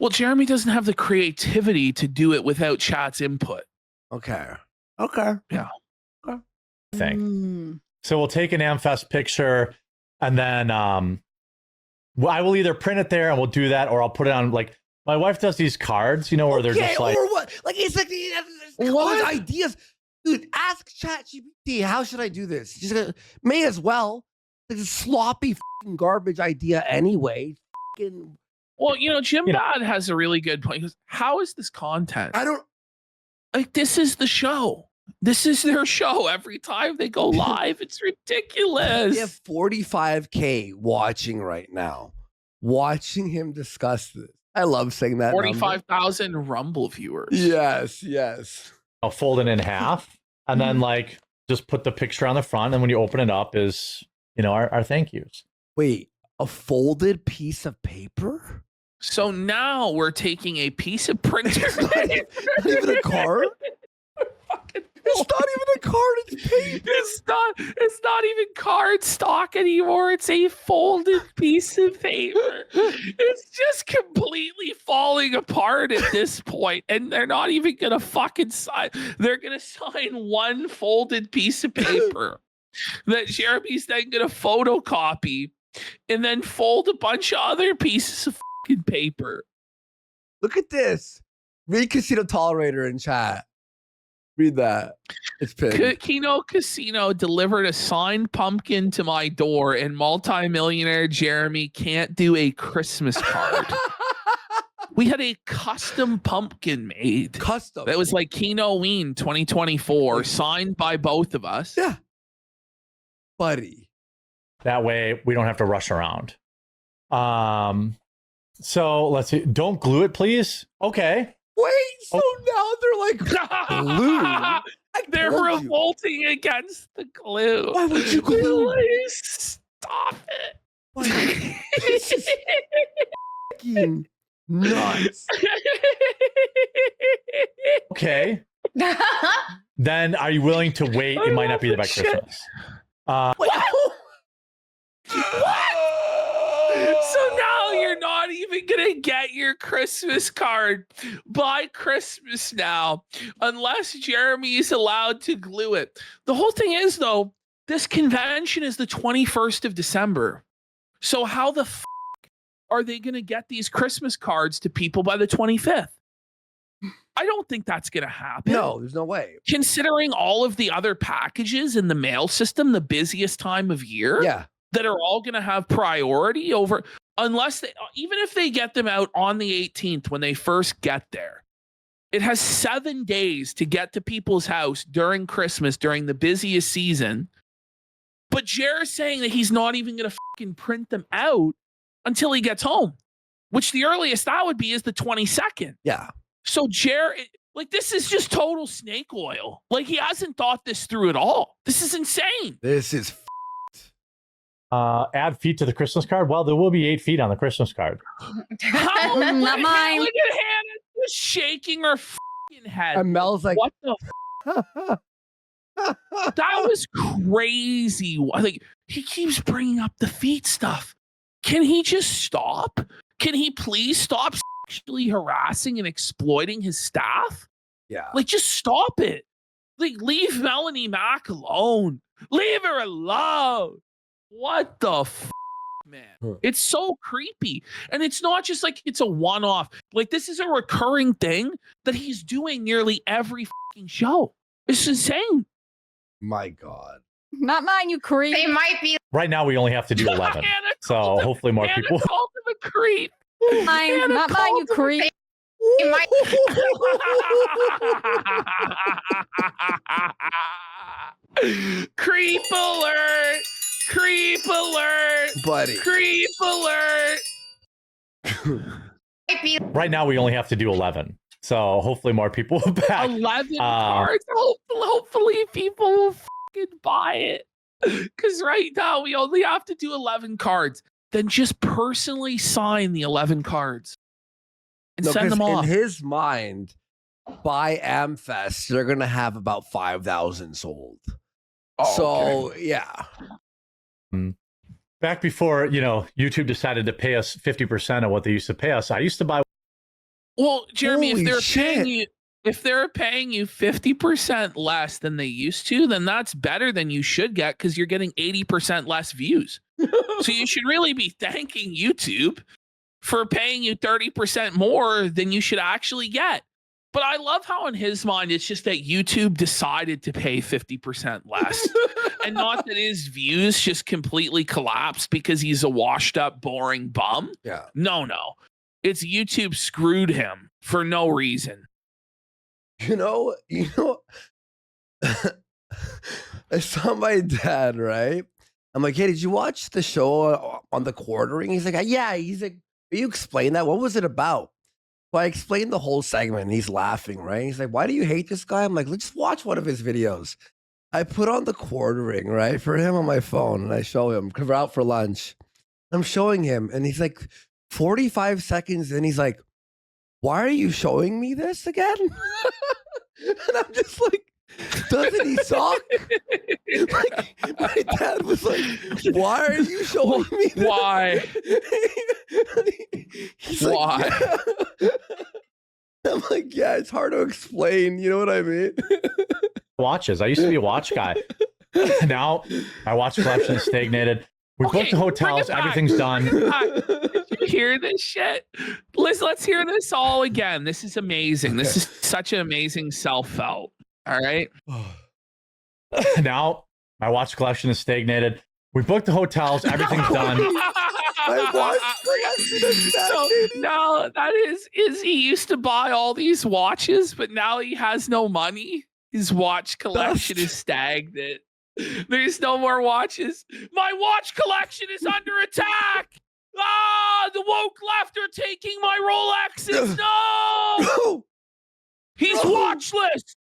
Well, Jeremy doesn't have the creativity to do it without chat's input. Okay. Yeah. Thing. So we'll take an AMFEST picture, and then I will either print it there and we'll do that, or I'll put it on, like, my wife does these cards, you know, where they're just like, or what? Like, it's like what ideas, dude? Ask ChatGPT, how should I do this? Just may as well. It's a sloppy fucking garbage idea anyway. Fucking. Well, you know, Jim Dodd has a really good point. He goes, how is this content? I don't. Like, this is the show. This is their show every time they go live. It's ridiculous. We have 45K watching right now, watching him discuss this. I love saying that. number. 45,000 Rumble viewers. Yes, yes. I'll fold it in half and then like just put the picture on the front. And when you open it up is, our thank yous. Wait, a folded piece of paper? So now we're taking a piece of printer. Not even a card? It's not even a card, it's paper. It's not even card stock anymore. It's a folded piece of paper. It's just completely falling apart at this point, and they're not even gonna fucking sign. They're gonna sign one folded piece of paper that Jeremy's then gonna photocopy and then fold a bunch of other pieces of fucking paper. Look at this. Read Casino Tolerator in chat. Read that. It's pinned. Kino Casino delivered a signed pumpkin to my door, and multimillionaire Jeremy can't do a Christmas card. We had a custom pumpkin made. Custom. That was like Kino Ween 2024, signed by both of us. Yeah. Buddy. That way we don't have to rush around. So let's see. Don't glue it, please. Okay. Wait, so now they're like glue. They're told you. revolting against the glue. Why would you glue? Please stop it. Like, this is fucking nuts. Okay. Then are you willing to wait? It might not be there by Christmas. So now you're not even gonna get your Christmas card by Christmas now, unless Jeremy is allowed to glue it. The whole thing is, though, this convention is the 21st of December. So how the are they gonna get these Christmas cards to people by the 25th? I don't think that's gonna happen. No, there's no way. Considering all of the other packages in the mail system, the busiest time of year. Yeah. That are all going to have priority over, unless they, even if they get them out on the 18th when they first get there, it has 7 days to get to people's house during Christmas, during the busiest season. But Jared's saying that he's not even going to fucking print them out until he gets home, which the earliest that would be is the 22nd. Yeah. So Jared, like, this is just total snake oil. Like, he hasn't thought this through at all. This is insane. This is Add feet to the Christmas card. Well, there will be 8 feet on the Christmas card. How? Not mine. Look at Hannah just shaking her fucking head. and Mel's like, What the? That was crazy. Like, he keeps bringing up the feet stuff. Can he just stop? Can he please stop sexually harassing and exploiting his staff? yeah. Like, just stop it. Like, leave Melanie Mack alone. Leave her alone. What the man? It's so creepy. And it's not just like it's a one-off. Like, this is a recurring thing that he's doing nearly every fucking show. It's insane. My God. Not mine, you creep. They might be. Right now, we only have to do 11. Hannah So called him- hopefully more Hannah people. called him a creep. Mine, Hannah not mine, you called him a creep. They might. Creep alert! Creep alert! Buddy. Creep alert! Might be. Right now, we only have to do 11. So hopefully more people will back. 11 cards. Hopefully people will fucking buy it. Because right now we only have to do 11 cards. Then just personally sign the 11 cards and No, send 'cause them off. in his mind, by AMFEST, they're going to have about 5,000 sold. So, yeah. Back before, YouTube decided to pay us 50% of what they used to pay us, I used to buy. Well, Jeremy, Holy if they're shit. paying you, if they're paying you 50% less than they used to, then that's better than you should get because you're getting 80% less views. So you should really be thanking YouTube for paying you 30% more than you should actually get. But I love how in his mind, it's just that YouTube decided to pay 50% less and not that his views just completely collapsed because he's a washed up, boring bum. Yeah. No. It's YouTube screwed him for no reason. You know, I saw my dad, right? I'm like, hey, did you watch the show on the quartering? He's like, yeah. He's like, Will you explain that? What was it about? So I explained the whole segment and he's laughing, right? He's like, why do you hate this guy? I'm like, let's watch one of his videos. I put on the quartering, right, for him on my phone and I show him because we're out for lunch. I'm showing him and he's like 45 seconds and he's like, why are you showing me this again? And I'm just like, doesn't he suck? Like, my dad was like, why are you showing me this? Why? He's Why? Like, yeah. I'm like, yeah, it's hard to explain. You know what I mean? Watches. I used to be a watch guy. Now my watch collection is stagnated. We booked the hotels. Everything's done. Did you hear this shit? Let's hear this all again. This is amazing. This is such an amazing self-help. All right. Now my watch collection is stagnated. We booked the hotels. Everything's done. My watch collection is So stagnated. now that is he used to buy all these watches, but now he has no money. His watch collection is stagnant. There's no more watches. My watch collection is under attack. Ah, the woke left are taking my Rolexes. No, Bro, he's Bro. watchless.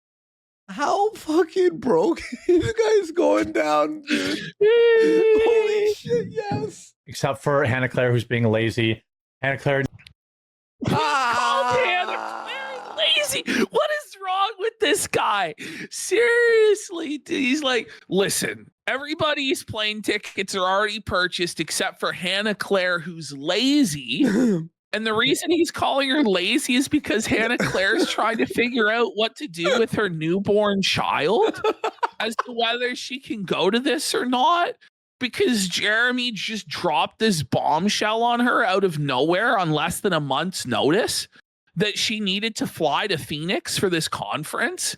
how fucking broke this guy's going down, dude. Holy shit, yes. Except for Hannah Claire, who's being lazy. Hannah Claire Called Hannah Claire lazy. What is wrong with this guy? Seriously, dude, he's like, listen, everybody's plane tickets are already purchased except for Hannah Claire, who's lazy. And the reason he's calling her lazy is because Hannah Claire's trying to figure out what to do with her newborn child as to whether she can go to this or not. Because Jeremy just dropped this bombshell on her out of nowhere on less than a month's notice that she needed to fly to Phoenix for this conference.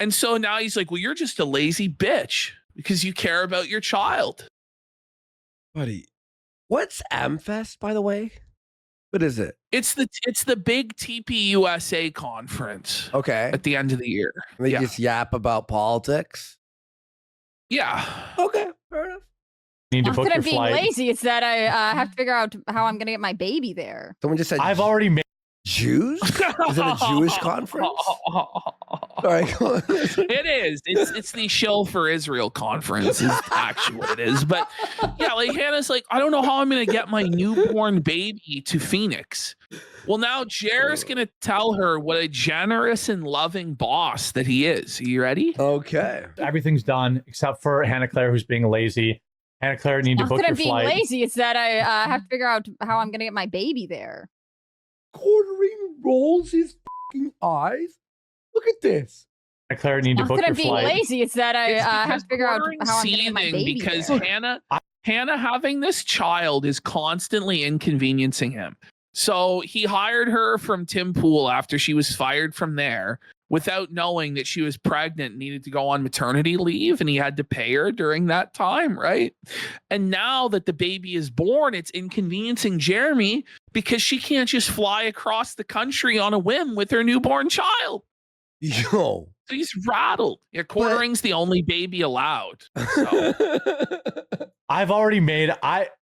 And so now he's like, well, you're just a lazy bitch because you care about your child. Buddy, what's AMFEST, by the way? What is it? It's the big TPUSA conference Okay. at the end of the year. They Yeah. just yap about politics. Yeah. Okay, fair enough. need to book Instead your of being flight. lazy, it's that I have to figure out how I'm going to get my baby there. Someone just said I've already made Jews? Is it a Jewish conference? All right, go on. It is. It's the Shill for Israel conference is actually what it is. But yeah, like Hannah's like, I don't know how I'm gonna get my newborn baby to Phoenix. Well, now Jer's gonna tell her what a generous and loving boss that he is. Are you ready? Okay. everything's done except for Hannah Claire, who's being lazy. Hannah Claire, need to book Instead your of being flight. lazy, it's that I have to figure out how I'm going to get my baby there. Quartering rolls his fucking eyes. Look at this. Hannah Claire, need to book Instead your of being flight. lazy, it's that I It's have because to figure out Quartering's how I'm going to get my seething baby because there. Hannah having this child is constantly inconveniencing him. So he hired her from Tim Pool after she was fired from there without knowing that she was pregnant and needed to go on maternity leave, and he had to pay her during that time, right? And now that the baby is born, it's inconveniencing Jeremy because she can't just fly across the country on a whim with her newborn child. Yo. So he's rattled. Yeah, quartering's the only baby allowed. So. I've already made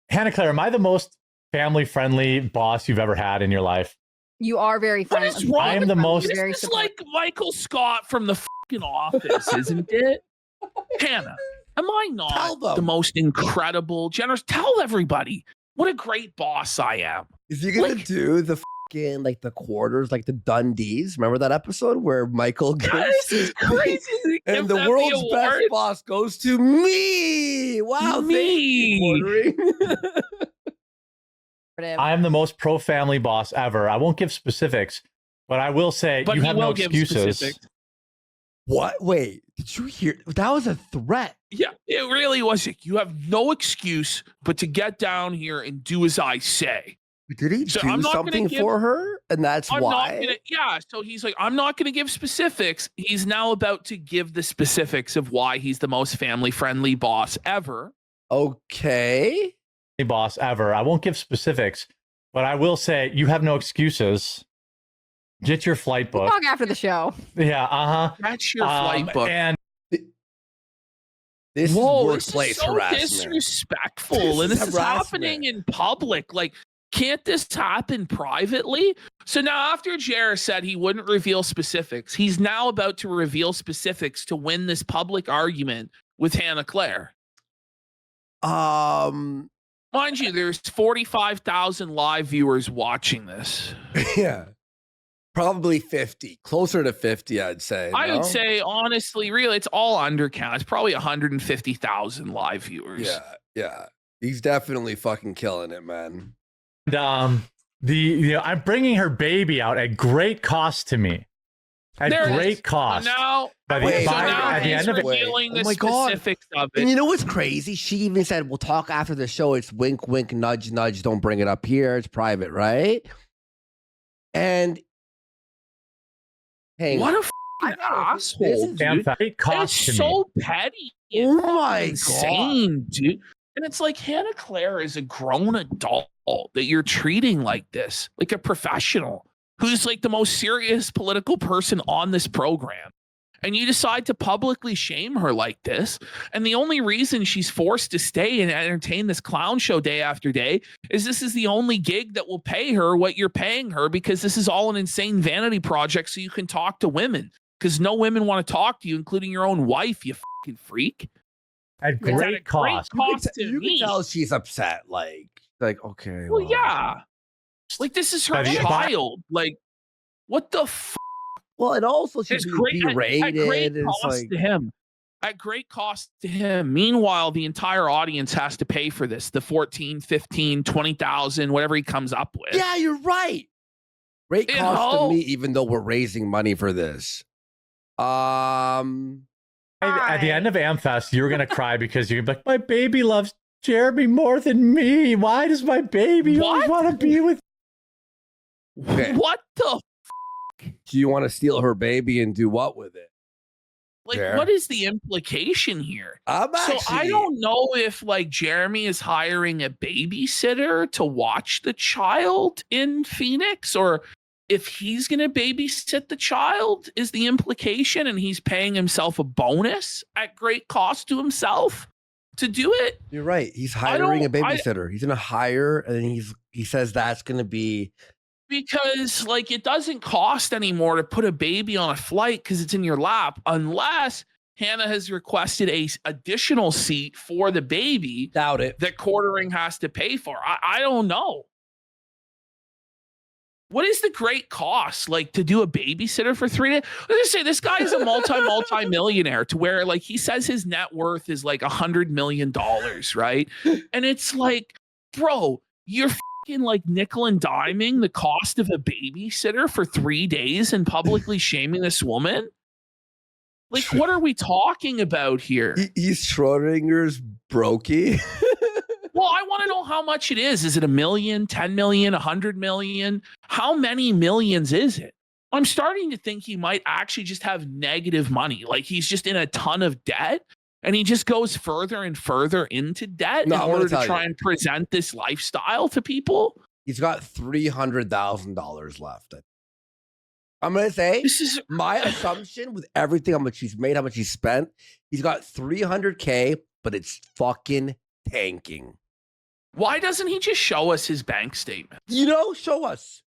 Hannah Claire, am I the most family-friendly boss you've ever had in your life? You are very What friendly. is wrong I am with the you? most- This Very is supportive. like Michael Scott from the fucking Office, isn't it? Hannah, am I Tell not them. the most incredible, generous? Tell everybody what a great boss I am. Is he gonna Like- do the fucking like the quarters, like the Dundees? Remember that episode where Michael This gives is crazy. They and give the them world's best award. boss goes to me. Wow, thank you, Me. quartering. I am the most pro-family boss ever. I won't give specifics, but I will say But you he have no will give excuses. specifics. What? Wait, did you hear? That was a threat. Yeah, it really was. You have no excuse but to get down here and do as I say. Did he So do I'm not gonna something give- for her? And that's I'm why. not gonna. Yeah, so he's like, I'm not gonna give specifics. He's now about to give the specifics of why he's the most family-friendly boss ever. Okay. Boss ever. I won't give specifics, but I will say you have no excuses. Get your flight We'll book. talk after the show. Yeah, uh-huh. That's your flight book. And This Whoa, is workplace this is so harassment. disrespectful, This and is this is happening in public. Like Can't this happen privately? So now after Jer said he wouldn't reveal specifics, he's now about to reveal specifics to win this public argument with Hannah Claire. Um, Mind you, there's 45,000 live viewers watching this. yeah. Probably 50. Closer to 50, I'd say. I no? would say, honestly, really, it's all undercount. It's probably 150,000 live viewers. Yeah. He's definitely fucking killing it, man. And, I'm bringing her baby out at great cost to me. At There it is. great cost. Now, By the- Wait, so by- now at the he's end of it- revealing Oh the my God. specifics of And it. you know what's crazy? She even said, we'll talk after the show. It's wink, wink, nudge, nudge. Don't bring it up here. It's private, right? And hey, What a I fucking know, asshole, this is- dude. Great cost It's to me. so petty. Oh my Insane, dude. And it's like Hannah Claire is a grown adult that you're treating like this, like a professional who's like the most serious political person on this program. And you decide to publicly shame her like this. And the only reason she's forced to stay and entertain this clown show day after day is this is the only gig that will pay her what you're paying her, because this is all an insane vanity project so you can talk to women, because no women want to talk to you, including your own wife, you fucking freak. At It's at a great cost. cost to you me. can tell she's upset. Like okay. Well, yeah. Like, this is her By the- child. Like, what the Well, and also she's It's being great at berated. great and it's cost like, to him. At great cost to him. Meanwhile, the entire audience has to pay for this. The 14, 15, 20,000, whatever he comes up with. yeah, you're right. Great You cost know? to me, even though we're raising money for this. At the end of AMFEST, you're going to cry because you're going to be like, my baby loves Jeremy more than me. Why does my baby always What? want to be with Okay. What the Do you want to steal her baby and do what with it? like? Fair. What is the implication here? I'm So I don't know if like Jeremy is hiring a babysitter to watch the child in Phoenix, or if he's going to babysit the child is the implication, and he's paying himself a bonus at great cost to himself to do it. You're right. He's hiring a don't- I- babysitter. He's gonna hire, and he says that's gonna be. Because like it doesn't cost anymore to put a baby on a flight because it's in your lap, unless Hannah has requested a additional seat for the baby Doubt it. that Quartering has to pay for. I don't know. What is the great cost like to do a babysitter for 3 days? Let's just say this guy is a multi-millionaire to where like he says his net worth is like $100 million, right? And it's like, bro, you're fucking like nickel and diming the cost of a babysitter for 3 days and publicly shaming this woman. Like, what are we talking about here? He's Schrodinger's brokey. Well, I want to know how much it is. Is it $1 million, 10 million, 100 million? How many millions is it? I'm starting to think he might actually just have negative money. Like he's just in a ton of debt and he just goes further and further into debt No, in I'm gonna order to tell try you. and present this lifestyle to people. He's got $300,000 left. I'm gonna say This is my assumption with everything, how much he's made, how much he's spent. He's got $300K, but it's fucking tanking. why doesn't he just show us his bank statement? Show us.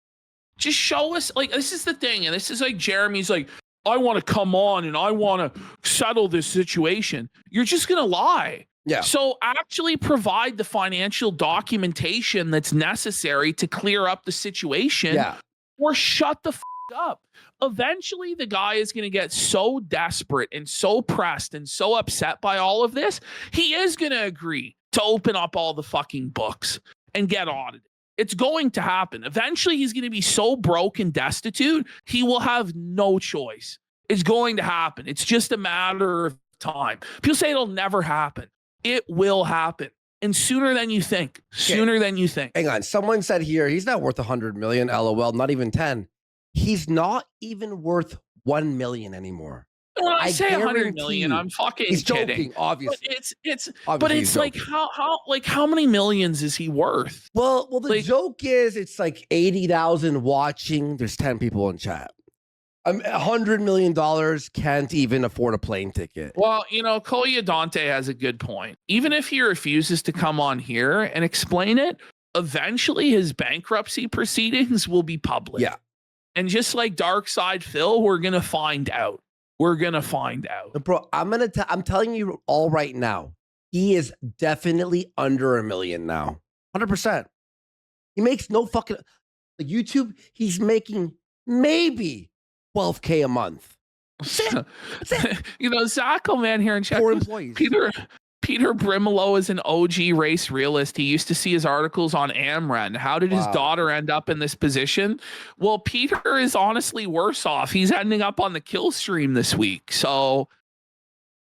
Just show us, like, this is the thing. And this is like Jeremy's like, I want to come on and I want to settle this situation. You're just going to lie. Yeah. So actually provide the financial documentation that's necessary to clear up the situation, Yeah. or shut the up. Eventually, the guy is going to get so desperate and so pressed and so upset by all of this, he is going to agree to open up all the fucking books and get audited. It's going to happen. Eventually, he's going to be so broke and destitute, he will have no choice. It's going to happen. It's just a matter of time. People say it'll never happen. It will happen. And sooner than you think. Sooner than you think. Hang on. Someone said here he's not worth 100 million. LOL. Not even 10. He's not even worth 1 million anymore. When I I say 100 guarantee million, you, I'm fucking He's kidding. joking, But obviously. it's Obviously it's he's like joking. how many millions is he worth? Well, the like- joke is it's like 80,000 watching. There's 10 people in chat. $100 million can't even afford a plane ticket. Well, Koya Dante has a good point. Even if he refuses to come on here and explain it, eventually his bankruptcy proceedings will be public. Yeah. And just like Dark Side Phil, we're gonna find out. We're gonna find out. But bro, I'm telling you all right now, he is definitely under $1 million now. 100%. He makes no fucking YouTube. He's making maybe $12K a month. You know, Zacho, man, here in Czech. 4 employees. Peter Brimelow is an OG race realist. He used to see his articles on AmRen. How did his daughter end up in this position? Well, Peter is honestly worse off. He's ending up on the kill stream this week. So,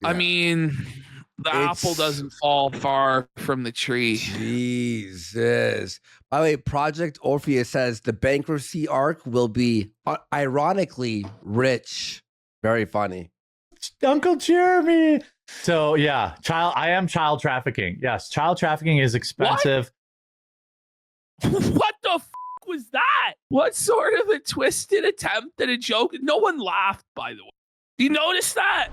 I mean, the apple doesn't fall far from the tree. Jesus. By the way, Project Orpheus says the bankruptcy arc will be ironically rich. Very funny. Uncle Jeremy. So yeah, I am child trafficking. Yes, child trafficking is expensive. What the was that? What sort of a twisted attempt at a joke? No one laughed, by the way. You notice that?